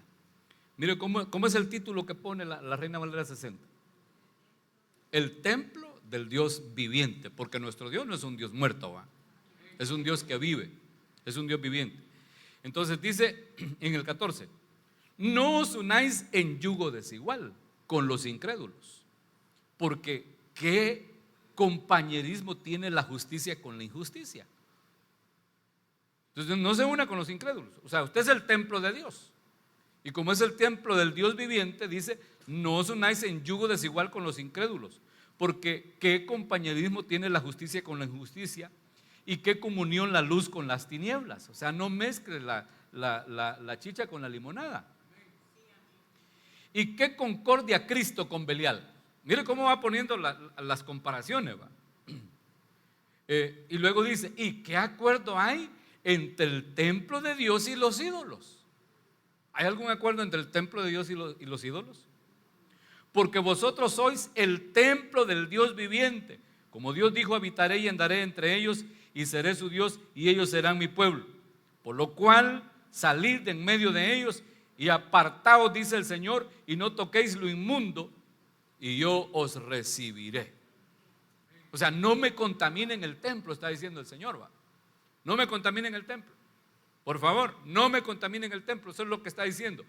Mire cómo es el título que pone la Reina Valera 60. El templo del Dios viviente, porque nuestro Dios no es un Dios muerto, es un Dios que vive, es un Dios viviente. Entonces dice en el 14, no os unáis en yugo desigual con los incrédulos, porque ¿qué compañerismo tiene la justicia con la injusticia? Entonces no se una con los incrédulos. O sea, usted es el templo de Dios, y como es el templo del Dios viviente, dice, no os unáis en yugo desigual con los incrédulos, porque ¿qué compañerismo tiene la justicia con la injusticia? ¿Y qué comunión la luz con las tinieblas? O sea, no mezcle la chicha con la limonada. ¿Y qué concordia Cristo con Belial? Mire cómo va poniendo las comparaciones, y luego dice, ¿y qué acuerdo hay entre el templo de Dios y los ídolos? ¿Hay algún acuerdo entre el templo de Dios y los ídolos? Porque vosotros sois el templo del Dios viviente. Como Dios dijo, habitaré y andaré entre ellos, y seré su Dios, y ellos serán mi pueblo. Por lo cual, salid de en medio de ellos, y apartaos, dice el Señor, y no toquéis lo inmundo, y yo os recibiré. O sea, no me contaminen el templo, está diciendo el Señor, no me contaminen el templo, por favor, no me contaminen el templo. Eso es lo que está diciendo.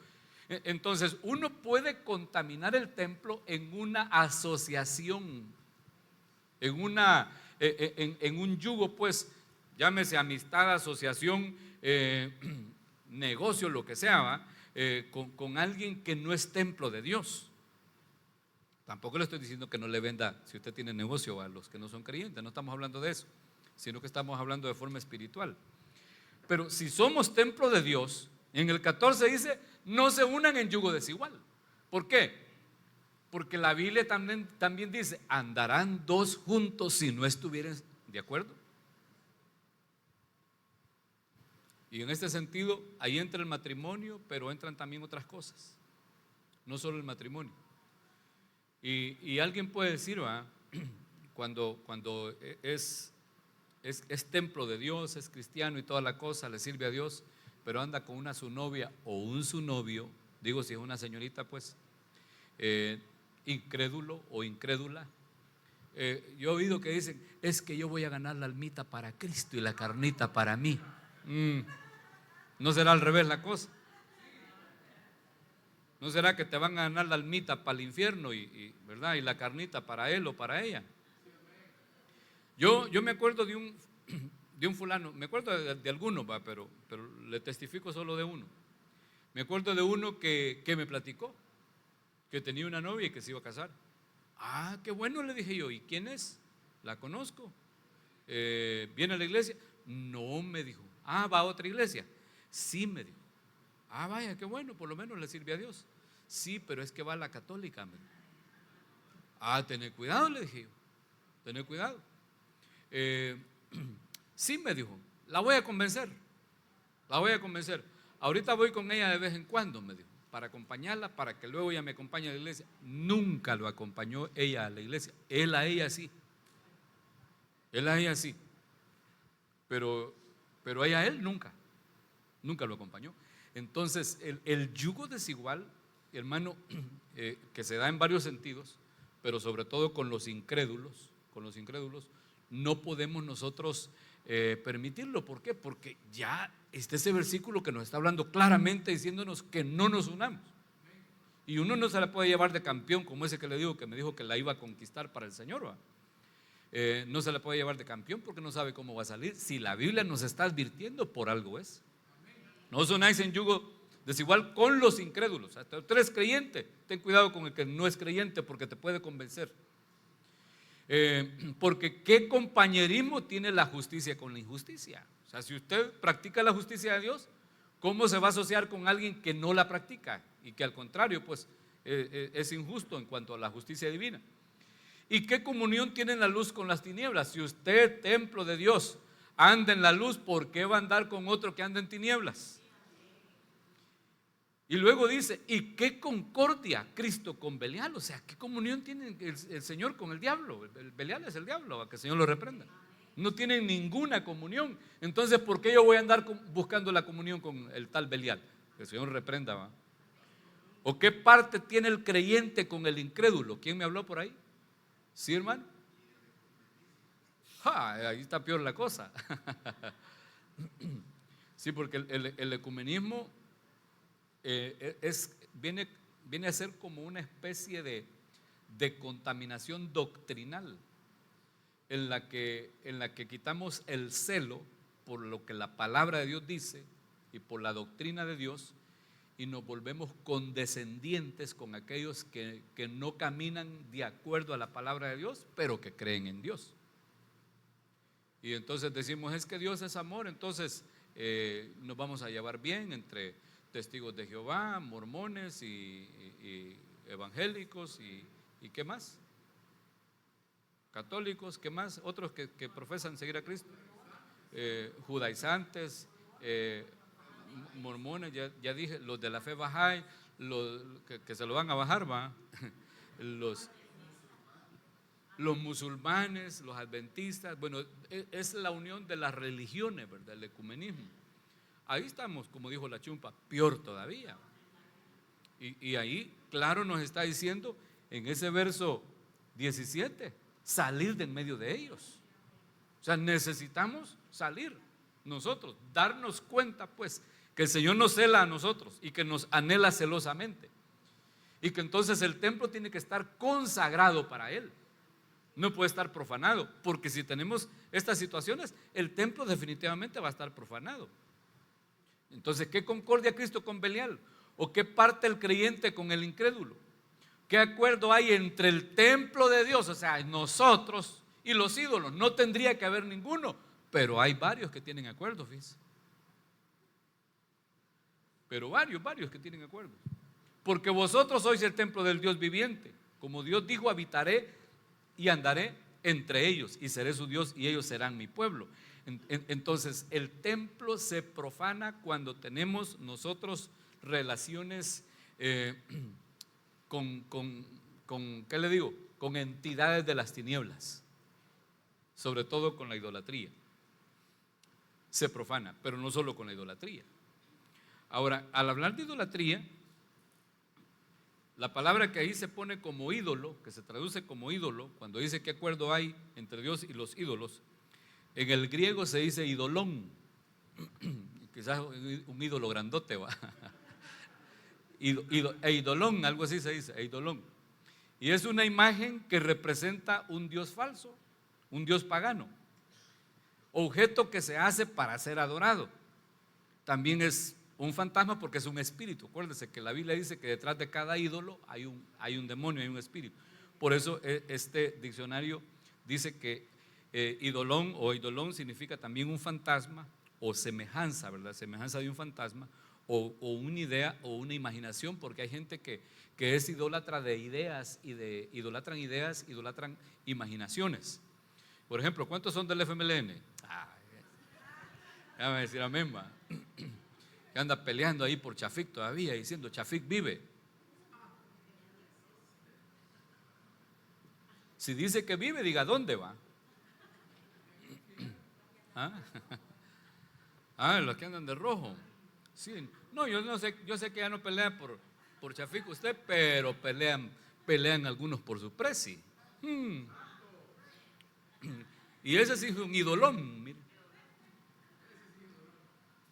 Entonces uno puede contaminar el templo en una asociación, en un yugo, pues, llámese amistad, asociación, negocio, lo que sea, con alguien que no es templo de Dios. Tampoco le estoy diciendo que no le venda, si usted tiene negocio, a los que no son creyentes. No estamos hablando de eso, sino que estamos hablando de forma espiritual. Pero si somos templo de Dios, en el 14 dice, no se unan en yugo desigual. ¿Por qué? Porque la Biblia también dice, andarán dos juntos si no estuvieran de acuerdo. Y en este sentido, ahí entra el matrimonio, pero entran también otras cosas, no solo el matrimonio. Y alguien puede decir, cuando es templo de Dios, es cristiano y toda la cosa, le sirve a Dios, pero anda con una su novia o un su novio, digo si es una señorita, pues, incrédulo o incrédula. Yo he oído que dicen, es que yo voy a ganar la almita para Cristo y la carnita para mí. ¿No será al revés la cosa? ¿No será que te van a ganar la almita para el infierno ¿verdad? Y la carnita para él o para ella? Yo me acuerdo de de un fulano, me acuerdo de algunos, pero le testifico solo de uno. Me acuerdo de uno que me platicó que tenía una novia y que se iba a casar. Ah, qué bueno, le dije yo. ¿Y quién es? La conozco. ¿Viene a la iglesia? No, me dijo. Ah, ¿va a otra iglesia? Sí, me dijo. Ah, vaya, qué bueno, por lo menos le sirve a Dios. Sí, pero es que va a la católica, me dijo. Ah, tené cuidado, le dije yo. Tené cuidado. Sí, me dijo. La voy a convencer. La voy a convencer. Ahorita voy con ella de vez en cuando, me dijo, para acompañarla, para que luego ella me acompañe a la iglesia. Nunca lo acompañó ella a la iglesia. Él a ella sí. Él a ella sí. Pero ella a él nunca lo acompañó. Entonces, el yugo desigual, hermano, que se da en varios sentidos, pero sobre todo con los incrédulos, no podemos nosotros permitirlo. ¿Por qué? Porque ya está ese versículo que nos está hablando claramente diciéndonos que no nos unamos. Y uno no se la puede llevar de campeón, como ese que le digo, que me dijo que la iba a conquistar para el Señor, ¿va? No se la puede llevar de campeón porque no sabe cómo va a salir. Si la Biblia nos está advirtiendo, por algo es. No os unáis en yugo desigual con los incrédulos. Hasta tú eres creyente, ten cuidado con el que no es creyente porque te puede convencer. Porque ¿qué compañerismo tiene la justicia con la injusticia? O sea, si usted practica la justicia de Dios, ¿cómo se va a asociar con alguien que no la practica? Y que al contrario, pues es injusto en cuanto a la justicia divina. ¿Y qué comunión tiene la luz con las tinieblas? Si usted, templo de Dios, anda en la luz, ¿por qué va a andar con otro que anda en tinieblas? Y luego dice, ¿y qué concordia Cristo con Belial? O sea, ¿qué comunión tiene el Señor con el diablo? El Belial es el diablo, a que el Señor lo reprenda. No tienen ninguna comunión. Entonces, ¿por qué yo voy a andar buscando la comunión con el tal Belial? Que el Señor reprenda, ¿va? ¿O qué parte tiene el creyente con el incrédulo? ¿Quién me habló por ahí? ¿Sí, hermano? Ahí está peor la cosa. Sí, porque el ecumenismo viene a ser como una especie de contaminación doctrinal en la que quitamos el celo por lo que la palabra de Dios dice y por la doctrina de Dios, y nos volvemos condescendientes con aquellos que no caminan de acuerdo a la palabra de Dios, pero que creen en Dios. Y entonces decimos, es que Dios es amor, entonces nos vamos a llevar bien entre testigos de Jehová, mormones y evangélicos y ¿qué más? Católicos, ¿qué más? Otros que profesan seguir a Cristo, judaizantes, mormones, ya dije, los de la fe Bahá'í, que se lo van a bajar, ¿va? Los musulmanes, los adventistas. Bueno, es la unión de las religiones, ¿verdad? El ecumenismo. Ahí estamos, como dijo la Chumpa, peor todavía. Y ahí, claro, nos está diciendo en ese verso 17, salir de en medio de ellos. O sea, necesitamos salir nosotros, darnos cuenta, pues, que el Señor nos cela a nosotros y que nos anhela celosamente. Y que entonces el templo tiene que estar consagrado para Él. No puede estar profanado, porque si tenemos estas situaciones, el templo definitivamente va a estar profanado. Entonces, ¿qué concordia Cristo con Belial? ¿O qué parte el creyente con el incrédulo? ¿Qué acuerdo hay entre el templo de Dios, o sea, nosotros y los ídolos? No tendría que haber ninguno, pero hay varios que tienen acuerdos, fíjense. Pero varios que tienen acuerdos. Porque vosotros sois el templo del Dios viviente. Como Dios dijo, habitaré y andaré entre ellos y seré su Dios y ellos serán mi pueblo. Entonces el templo se profana cuando tenemos nosotros relaciones ¿qué le digo? Con entidades de las tinieblas, sobre todo con la idolatría. Se profana, pero no solo con la idolatría. Ahora, al hablar de idolatría, la palabra que ahí se pone como ídolo, que se traduce como ídolo, cuando dice qué acuerdo hay entre Dios y los ídolos, en el griego se dice idolón, quizás un ídolo grandote, va. Eidolón, algo así se dice, eidolón. Y es una imagen que representa un dios falso, un dios pagano. Objeto que se hace para ser adorado. También es un fantasma porque es un espíritu. Acuérdense que la Biblia dice que detrás de cada ídolo hay un demonio, hay un espíritu. Por eso este diccionario dice que idolón significa también un fantasma o semejanza, ¿verdad? Semejanza de un fantasma o una idea o una imaginación, porque hay gente que es idólatra de ideas idolatran ideas, idolatran imaginaciones. Por ejemplo, ¿cuántos son del FMLN? Ya me va a decir amén, va. Que anda peleando ahí por Chafik todavía, diciendo Chafik vive. Si dice que vive, diga dónde va. Los que andan de rojo. Sí. No, yo no sé, yo sé que ya no pelea por Chafik usted, pero pelean algunos por su presi. Y ese sí es un idolón, mire.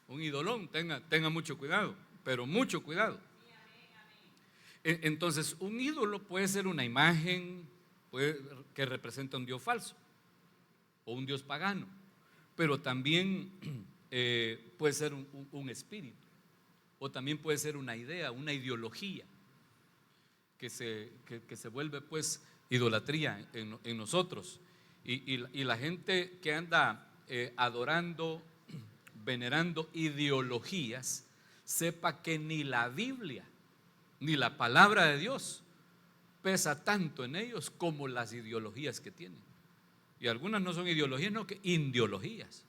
Un idolón, tenga mucho cuidado, pero mucho cuidado. Entonces, un ídolo puede ser una imagen que representa un dios falso o un dios pagano, pero también puede ser un espíritu, o también puede ser una idea, una ideología que se vuelve pues idolatría en nosotros. Y la gente que anda adorando, venerando ideologías, sepa que ni la Biblia ni la palabra de Dios pesa tanto en ellos como las ideologías que tienen. Y algunas no son ideologías, no, que ideologías.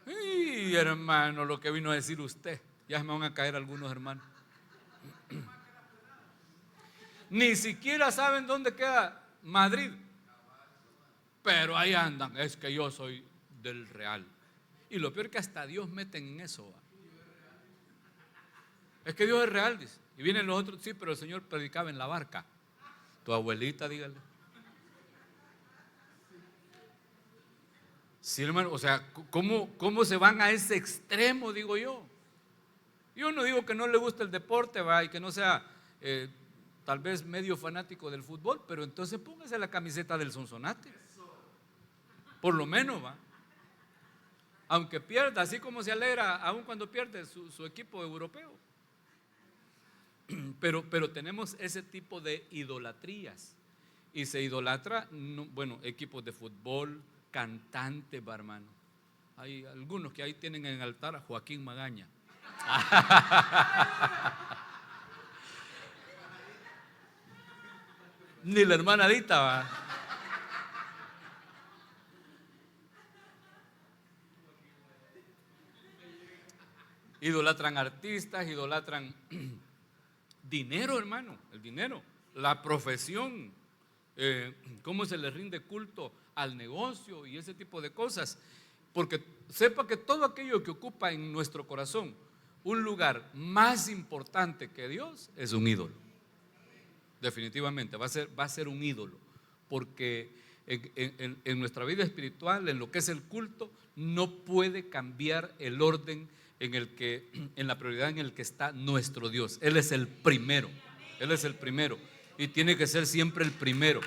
Y hermano, lo que vino a decir usted, ya me van a caer algunos hermanos. Ni siquiera saben dónde queda Madrid, pero ahí andan, es que yo soy del Real. Y lo peor es que hasta Dios meten en eso. Es que Dios es real, dice. Y vienen los otros, sí, pero el Señor predicaba en la barca. Tu abuelita, dígale. Sí, hermano, o sea, ¿cómo se van a ese extremo, digo yo? Yo no digo que no le guste el deporte, va, y que no sea tal vez medio fanático del fútbol, pero entonces póngase la camiseta del Sonsonate. Por lo menos, va. Aunque pierda, así como se alegra aún cuando pierde su equipo europeo. Pero tenemos ese tipo de idolatrías. Y se idolatra, bueno, equipos de fútbol, cantantes, hermano. Hay algunos que ahí tienen en el altar a Joaquín Magaña. Ni la hermana Adita, va. Idolatran artistas, idolatran dinero, hermano, el dinero, la profesión, cómo se le rinde culto al negocio y ese tipo de cosas. Porque sepa que todo aquello que ocupa en nuestro corazón un lugar más importante que Dios es un ídolo. Definitivamente va a ser un ídolo, porque en nuestra vida espiritual, en lo que es el culto, no puede cambiar el orden en la prioridad en el que está nuestro Dios. Él es el primero, Él es el primero, y tiene que ser siempre el primero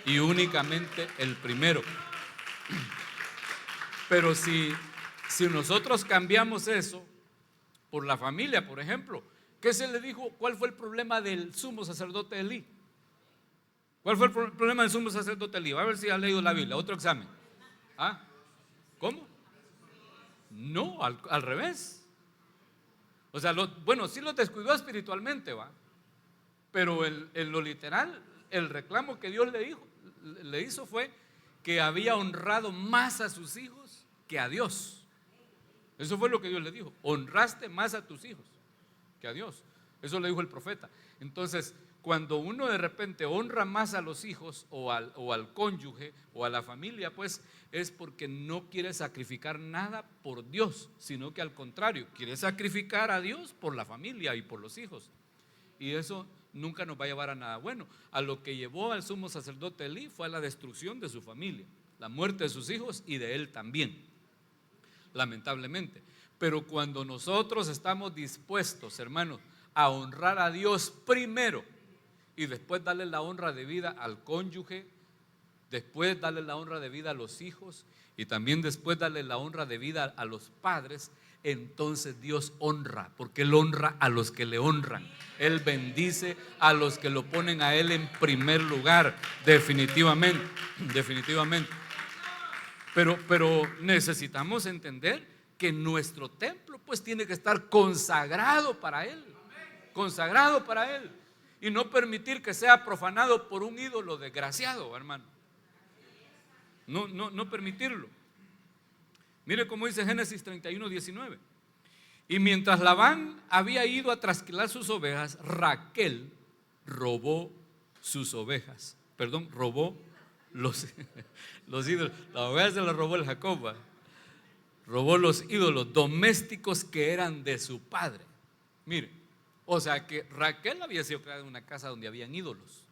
y únicamente el primero. Pero si nosotros cambiamos eso por la familia, por ejemplo, ¿qué se le dijo? ¿Cuál fue el problema del sumo sacerdote Elí? ¿Cuál fue el problema del sumo sacerdote Elí? Va a ver si ha leído la Biblia. Otro examen. ¿Cómo? No, al revés. O sea, bueno, sí lo descuidó espiritualmente, va. Pero en lo literal, el reclamo que Dios le hizo fue que había honrado más a sus hijos que a Dios. Eso fue lo que Dios le dijo. Honraste más a tus hijos que a Dios. Eso le dijo el profeta. Entonces, cuando uno de repente honra más a los hijos o al cónyuge o a la familia, pues es porque no quiere sacrificar nada por Dios, sino que al contrario, quiere sacrificar a Dios por la familia y por los hijos. Y eso nunca nos va a llevar a nada bueno. A lo que llevó al sumo sacerdote Elí fue a la destrucción de su familia, la muerte de sus hijos y de él también, lamentablemente. Pero cuando nosotros estamos dispuestos, hermanos, a honrar a Dios primero y después darle la honra de vida al cónyuge, después darle la honra de vida a los hijos y también después darle la honra de vida a los padres, entonces Dios honra, porque Él honra a los que le honran. Él bendice a los que lo ponen a Él en primer lugar, definitivamente, definitivamente. Pero necesitamos entender que nuestro templo pues tiene que estar consagrado para Él, consagrado para Él, y no permitir que sea profanado por un ídolo desgraciado, hermano. No permitirlo. Mire cómo dice Génesis 31:19. Y mientras Labán había ido a trasquilar sus ovejas, Raquel robó sus ovejas. Perdón, robó los ídolos. Las ovejas se las robó el Jacob, ¿va? Robó los ídolos domésticos que eran de su padre. Mire, o sea que Raquel había sido creada en una casa donde habían ídolos.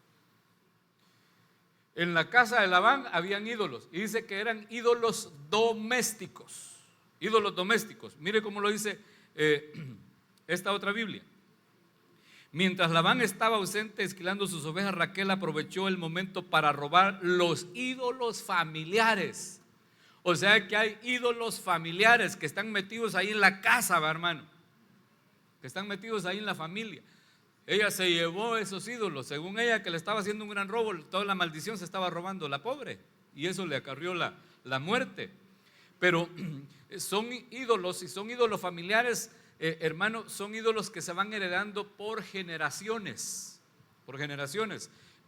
En la casa de Labán habían ídolos, y dice que eran ídolos domésticos. Ídolos domésticos. Mire cómo lo dice esta otra Biblia. Mientras Labán estaba ausente esquilando sus ovejas, Raquel aprovechó el momento para robar los ídolos familiares. O sea que hay ídolos familiares que están metidos ahí en la casa, ¿va, hermano? Que están metidos ahí en la familia. Ella se llevó esos ídolos, según ella, que le estaba haciendo un gran robo, toda la maldición se estaba robando la pobre, y eso le acarrió la muerte. Pero son ídolos, y son ídolos familiares, hermano, son ídolos que se van heredando por generaciones,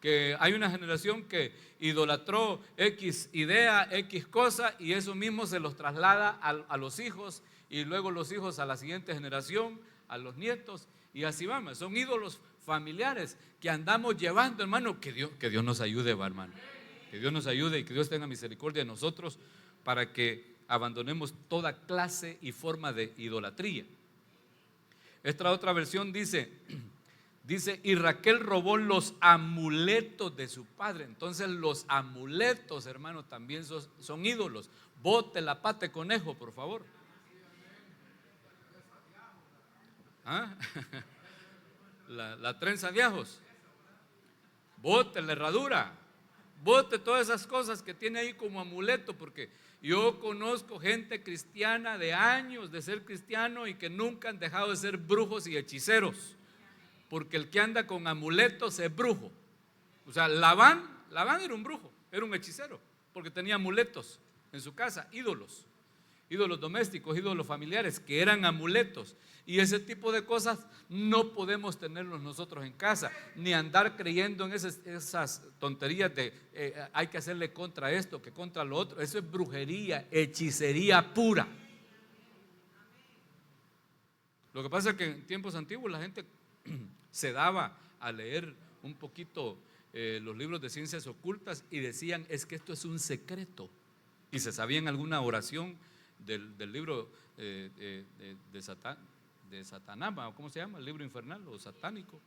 que hay una generación que idolatró X idea, X cosa, y eso mismo se los traslada a los hijos, y luego los hijos a la siguiente generación, a los nietos, y así vamos. Son ídolos familiares que andamos llevando, hermano. Que Dios nos ayude, va, hermano. Que Dios nos ayude y que Dios tenga misericordia de nosotros para que abandonemos toda clase y forma de idolatría. Esta otra versión dice, y Raquel robó los amuletos de su padre. Entonces los amuletos, hermano, también son ídolos. Bote la pata de conejo, por favor. ¿Ah? La trenza de ajos, bote la herradura, bote todas esas cosas que tiene ahí como amuleto, porque yo conozco gente cristiana de años de ser cristiano y que nunca han dejado de ser brujos y hechiceros, porque el que anda con amuletos es brujo. O sea, Labán era un brujo, era un hechicero, porque tenía amuletos en su casa, ídolos domésticos, ídolos familiares, que eran amuletos. Y ese tipo de cosas no podemos tenerlos nosotros en casa, ni andar creyendo en esas tonterías de hay que hacerle contra esto, que contra lo otro. Eso es brujería, hechicería pura. Lo que pasa es que en tiempos antiguos la gente se daba a leer un poquito los libros de ciencias ocultas y decían, es que esto es un secreto, y se sabían alguna oración del libro de Satanás, ¿cómo se llama? El libro infernal o satánico,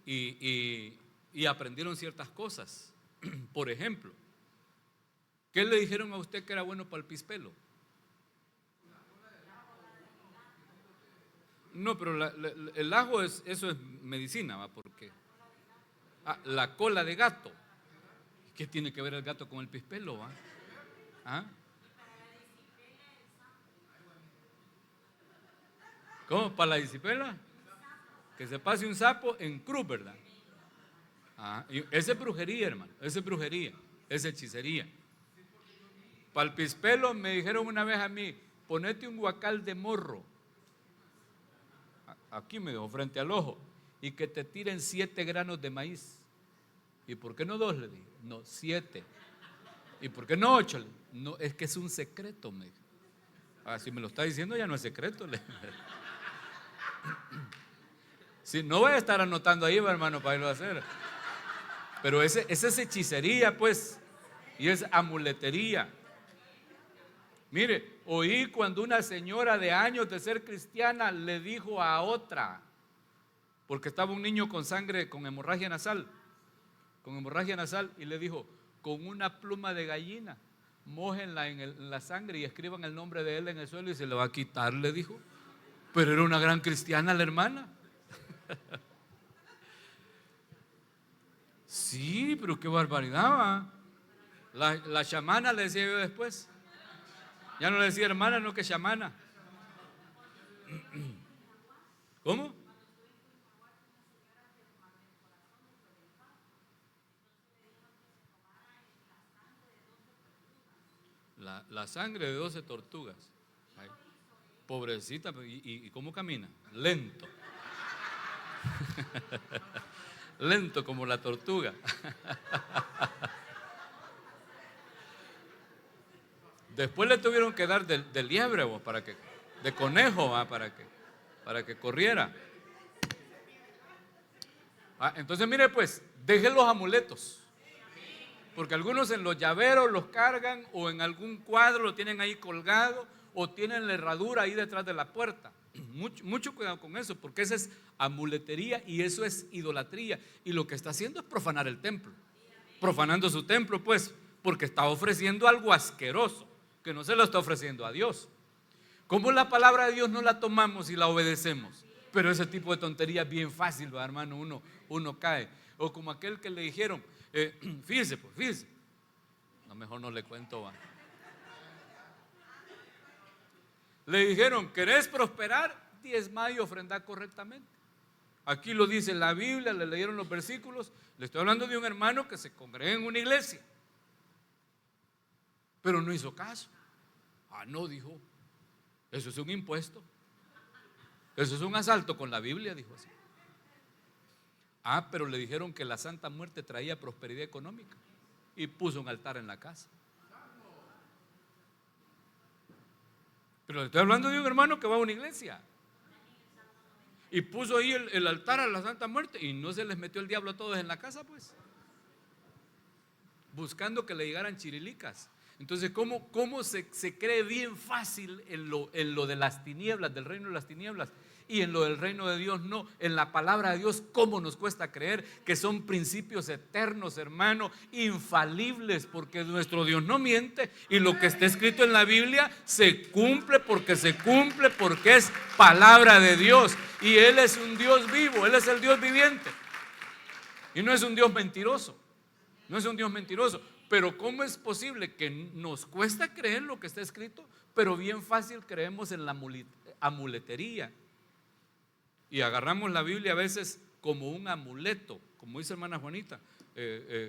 y aprendieron ciertas cosas. Por ejemplo, ¿qué le dijeron a usted que era bueno para el pispelo? No, pero el ajo eso es medicina, ¿va? Porque la cola de gato. ¿Qué tiene que ver el gato con el pispelo, va? ¿Ah? ¿Cómo? ¿Para la disipela? Que se pase un sapo en cruz, ¿verdad? Esa es brujería, hermano. Esa es brujería, esa es hechicería. Para el pispelo me dijeron una vez a mí, ponete un guacal de morro aquí me dijo, frente al ojo, y que te tiren 7 granos de maíz. ¿Y por qué no 2? Le dije. No, 7. ¿Y por qué no 8? No, es que es un secreto, me dijo. Si me lo está diciendo ya no es secreto. Sí, no voy a estar anotando ahí, hermano, para irlo a hacer. Pero esa es hechicería, pues, y es amuletería. Mire, oí cuando una señora de años de ser cristiana le dijo a otra, porque estaba un niño con sangre, con hemorragia nasal, y le dijo, con una pluma de gallina, mójenla en la sangre y escriban el nombre de él en el suelo y se le va a quitar, le dijo. Pero era una gran cristiana la hermana. Sí, pero qué barbaridad, ¿va? La chamana le decía yo después. Ya no le decía hermana, no que chamana. ¿Cómo? La sangre de 12 tortugas. Ay, pobrecita, ¿y cómo camina? Lento. Lento como la tortuga. Después le tuvieron que dar de liebre, para que, de conejo, para que corriera. Entonces mire pues, dejen los amuletos. Porque algunos en los llaveros los cargan o en algún cuadro lo tienen ahí colgado o tienen la herradura ahí detrás de la puerta. Mucho cuidado con eso, porque esa es amuletería y eso es idolatría. Y lo que está haciendo es profanar el templo. Profanando su templo, pues, porque está ofreciendo algo asqueroso, que no se lo está ofreciendo a Dios. ¿Cómo la palabra de Dios no la tomamos y la obedecemos? Pero ese tipo de tontería es bien fácil, ¿va, hermano? Uno cae. O como aquel que le dijeron, fíjese, no, mejor no le cuento, va. Le dijeron, ¿querés prosperar? Diezma y ofrenda correctamente. Aquí lo dice la Biblia, le leyeron los versículos. Le estoy hablando de un hermano que se congrega en una iglesia, pero no hizo caso. No, dijo, eso es un impuesto, eso es un asalto con la Biblia, dijo así. Pero le dijeron que la Santa Muerte traía prosperidad económica y puso un altar en la casa. Pero le estoy hablando de un hermano que va a una iglesia y puso ahí el altar a la Santa Muerte y no se les metió el diablo a todos en la casa, pues, buscando que le llegaran chirilicas. Entonces, ¿cómo se cree bien fácil en lo de las tinieblas, del reino de las tinieblas? Y en lo del reino de Dios no. En la palabra de Dios, ¿cómo nos cuesta creer que son principios eternos, hermano, infalibles? Porque nuestro Dios no miente y lo que está escrito en la Biblia se cumple porque es palabra de Dios. Y Él es un Dios vivo, Él es el Dios viviente. Y no es un Dios mentiroso, no es un Dios mentiroso. Pero ¿cómo es posible que nos cuesta creer lo que está escrito, pero bien fácil creemos en la amuletería? Y agarramos la Biblia a veces como un amuleto, como dice hermana Juanita,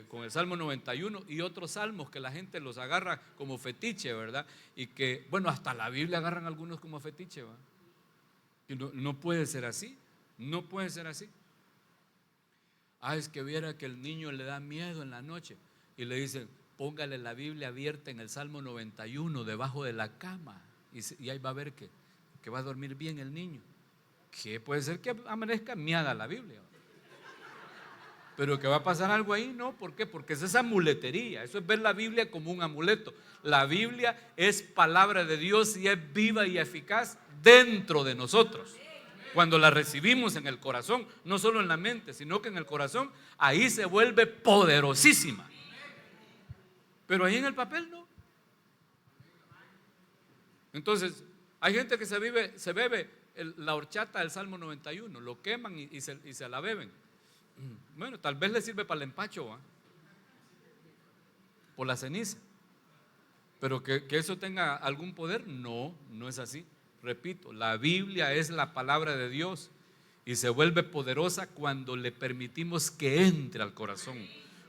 con el Salmo 91 y otros salmos que la gente los agarra como fetiche, ¿verdad? Y que, bueno, hasta la Biblia agarran algunos como fetiche, ¿verdad? Y no puede ser así, no puede ser así. Es que viera que el niño le da miedo en la noche y le dicen, póngale la Biblia abierta en el Salmo 91 debajo de la cama y ahí va a ver que va a dormir bien el niño. Que puede ser que amanezca miada la Biblia, pero que va a pasar algo ahí, no. ¿Por qué? Porque es esa amuletería. Eso es ver la Biblia como un amuleto. La Biblia es palabra de Dios y es viva y eficaz dentro de nosotros. Cuando la recibimos en el corazón, no solo en la mente, sino que en el corazón, ahí se vuelve poderosísima. Pero ahí en el papel no. Entonces, hay gente que se bebe la horchata del Salmo 91, lo queman y se la beben. Bueno, tal vez le sirve para el empacho, ¿va? Por la ceniza. Pero que eso tenga algún poder, no es así. Repito, la Biblia es la palabra de Dios y se vuelve poderosa cuando le permitimos que entre al corazón,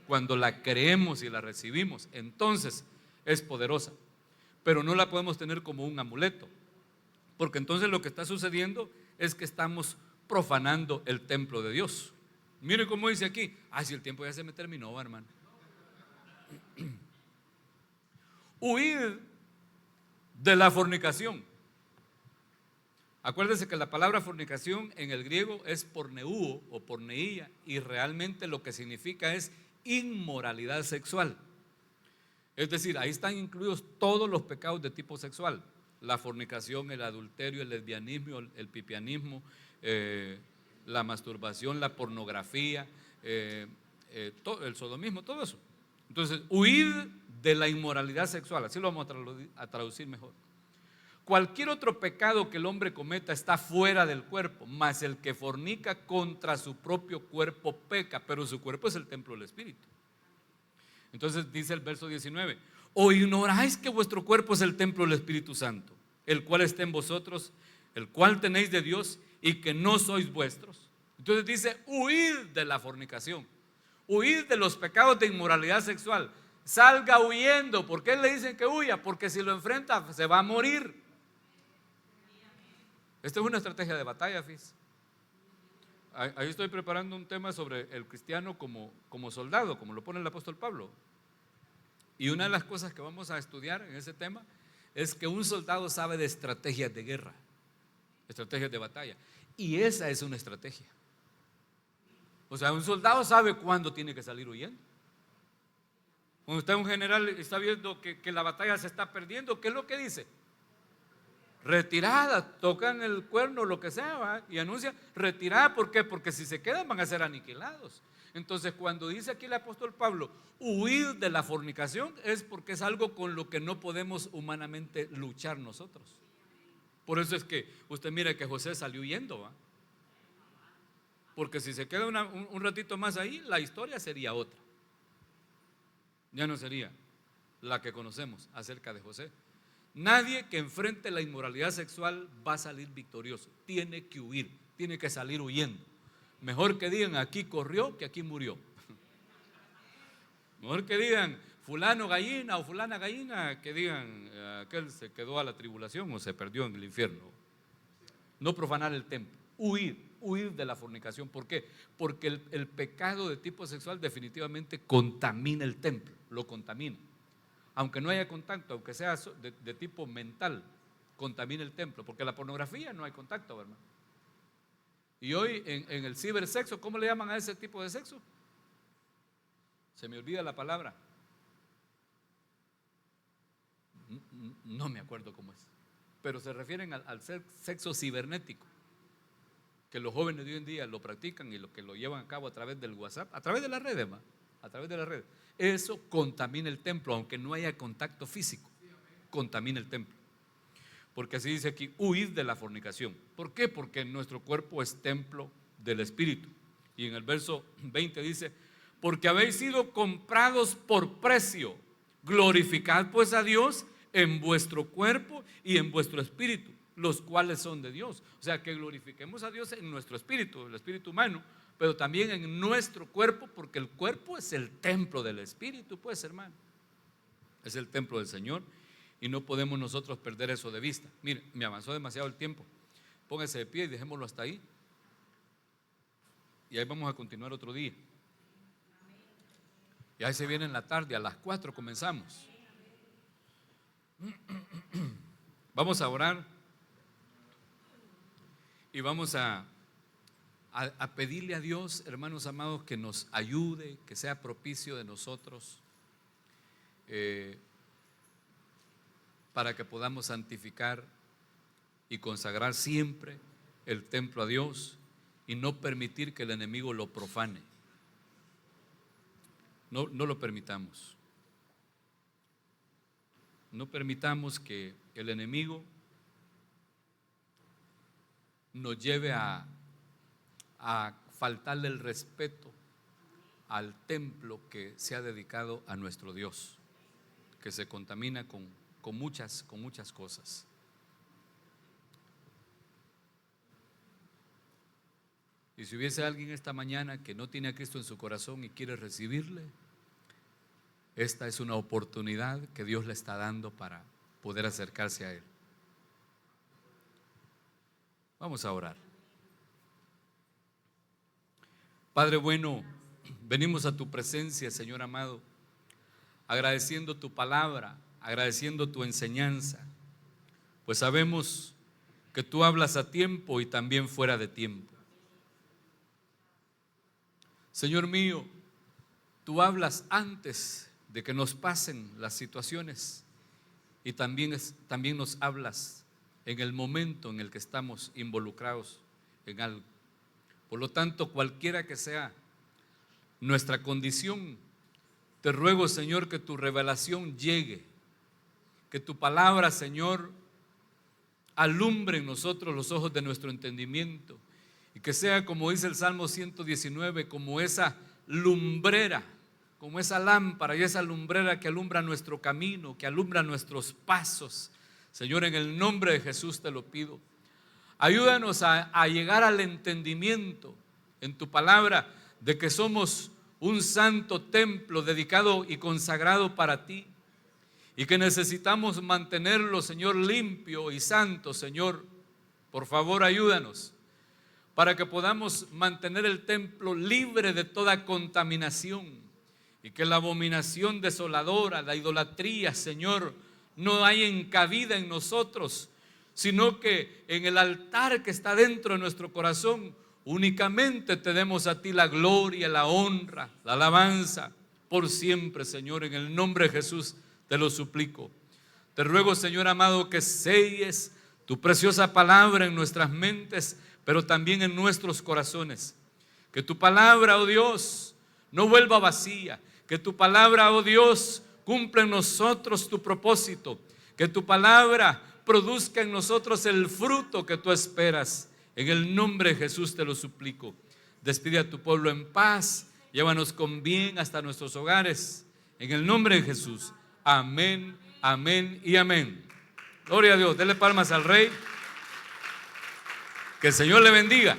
cuando la creemos y la recibimos. Entonces es poderosa, pero no la podemos tener como un amuleto. Porque entonces lo que está sucediendo es que estamos profanando el templo de Dios. Mire cómo dice aquí. Si el tiempo ya se me terminó, hermano. Huid de la fornicación. Acuérdense que la palabra fornicación en el griego es porneúo o porneía, y realmente lo que significa es inmoralidad sexual. Es decir, ahí están incluidos todos los pecados de tipo sexual. La fornicación, el adulterio, el lesbianismo, el pipianismo, la masturbación, la pornografía, el sodomismo, todo eso. Entonces, huid de la inmoralidad sexual, así lo vamos a traducir mejor. Cualquier otro pecado que el hombre cometa está fuera del cuerpo, mas el que fornica contra su propio cuerpo peca, pero su cuerpo es el templo del Espíritu. Entonces dice el verso 19: ¿o ignoráis que vuestro cuerpo es el templo del Espíritu Santo, el cual está en vosotros, el cual tenéis de Dios, y que no sois vuestros? Entonces dice: huid de la fornicación, huid de los pecados de inmoralidad sexual. Salga huyendo. ¿Por qué le dicen que huya? Porque si lo enfrenta se va a morir. Esta es una estrategia de batalla, fíjese. Ahí estoy preparando un tema sobre el cristiano como soldado, como lo pone el apóstol Pablo. Y una de las cosas que vamos a estudiar en ese tema es que un soldado sabe de estrategias de guerra, estrategias de batalla. Y esa es una estrategia. O sea, un soldado sabe cuándo tiene que salir huyendo. Cuando está un general y está viendo que la batalla se está perdiendo, ¿qué es lo que dice? Retirada, tocan el cuerno, lo que sea, ¿va? Y anuncia retirada. ¿Por qué? Porque si se quedan van a ser aniquilados. Entonces, cuando dice aquí el apóstol Pablo huir de la fornicación, es porque es algo con lo que no podemos humanamente luchar nosotros. Por eso es que usted mira que José salió huyendo, ¿va? Porque si se queda un ratito más ahí, la historia sería otra. Ya no sería la que conocemos acerca de José. Nadie que enfrente la inmoralidad sexual va a salir victorioso. Tiene que huir, tiene que salir huyendo. Mejor que digan aquí corrió que aquí murió. Mejor que digan fulano gallina o fulana gallina, que digan aquel se quedó a la tribulación o se perdió en el infierno. No profanar el templo, huir de la fornicación. ¿Por qué? Porque el pecado de tipo sexual definitivamente contamina el templo, lo contamina. Aunque no haya contacto, aunque sea de tipo mental, contamina el templo, porque la pornografía no hay contacto, ¿verdad? Y hoy en el cibersexo, ¿cómo le llaman a ese tipo de sexo? Se me olvida la palabra. No me acuerdo cómo es, pero se refieren al sexo cibernético, que los jóvenes de hoy en día lo practican y lo que lo llevan a cabo a través del WhatsApp, a través de las redes, ¿va? A través de las redes. Eso contamina el templo, aunque no haya contacto físico, contamina el templo. Porque así dice aquí, huid de la fornicación. ¿Por qué? Porque nuestro cuerpo es templo del Espíritu. Y en el verso 20 dice: porque habéis sido comprados por precio, glorificad pues a Dios en vuestro cuerpo y en vuestro espíritu, los cuales son de Dios. O sea, que glorifiquemos a Dios en nuestro espíritu, el espíritu humano, pero también en nuestro cuerpo, porque el cuerpo es el templo del Espíritu, pues, hermano. Es el templo del Señor y no podemos nosotros perder eso de vista. Mire, me avanzó demasiado el tiempo. Póngase de pie y dejémoslo hasta ahí. Y ahí vamos a continuar otro día. Y ahí se viene en la tarde, a las 4 comenzamos. Vamos a orar y vamos a pedirle a Dios, hermanos amados, que nos ayude, que sea propicio de nosotros, para que podamos santificar y consagrar siempre el templo a Dios y no permitir que el enemigo lo profane. No lo permitamos. No permitamos que el enemigo nos lleve a faltarle el respeto al templo que se ha dedicado a nuestro Dios, que se contamina con muchas cosas. Y si hubiese alguien esta mañana que no tiene a Cristo en su corazón y quiere recibirle, esta es una oportunidad que Dios le está dando para poder acercarse a Él. Vamos a orar. Padre bueno, venimos a tu presencia, Señor amado, agradeciendo tu palabra, agradeciendo tu enseñanza, pues sabemos que tú hablas a tiempo y también fuera de tiempo. Señor mío, tú hablas antes de que nos pasen las situaciones y también nos hablas en el momento en el que estamos involucrados en algo. Por lo tanto, cualquiera que sea nuestra condición, te ruego, Señor, que tu revelación llegue, que tu palabra, Señor, alumbre en nosotros los ojos de nuestro entendimiento, y que sea, como dice el Salmo 119, como esa lumbrera, como esa lámpara y esa lumbrera que alumbra nuestro camino, que alumbra nuestros pasos. Señor, en el nombre de Jesús te lo pido. Ayúdanos a llegar al entendimiento en tu palabra de que somos un santo templo dedicado y consagrado para ti, y que necesitamos mantenerlo, Señor, limpio y santo. Señor, por favor, ayúdanos para que podamos mantener el templo libre de toda contaminación, y que la abominación desoladora, la idolatría, Señor, no haya cabida en nosotros, sino que en el altar que está dentro de nuestro corazón únicamente te demos a ti la gloria, la honra, la alabanza por siempre. Señor, en el nombre de Jesús te lo suplico. Te ruego, Señor amado, que selles tu preciosa palabra en nuestras mentes, pero también en nuestros corazones. Que tu palabra, oh Dios, no vuelva vacía. Que tu palabra, oh Dios, cumpla en nosotros tu propósito. Que tu palabra produzca en nosotros el fruto que tú esperas. En el nombre de Jesús te lo suplico. Despide a tu pueblo en paz. Llévanos con bien hasta nuestros hogares. En el nombre de Jesús. Amén, amén y amén. Gloria a Dios. Dele palmas al Rey. Que el Señor le bendiga.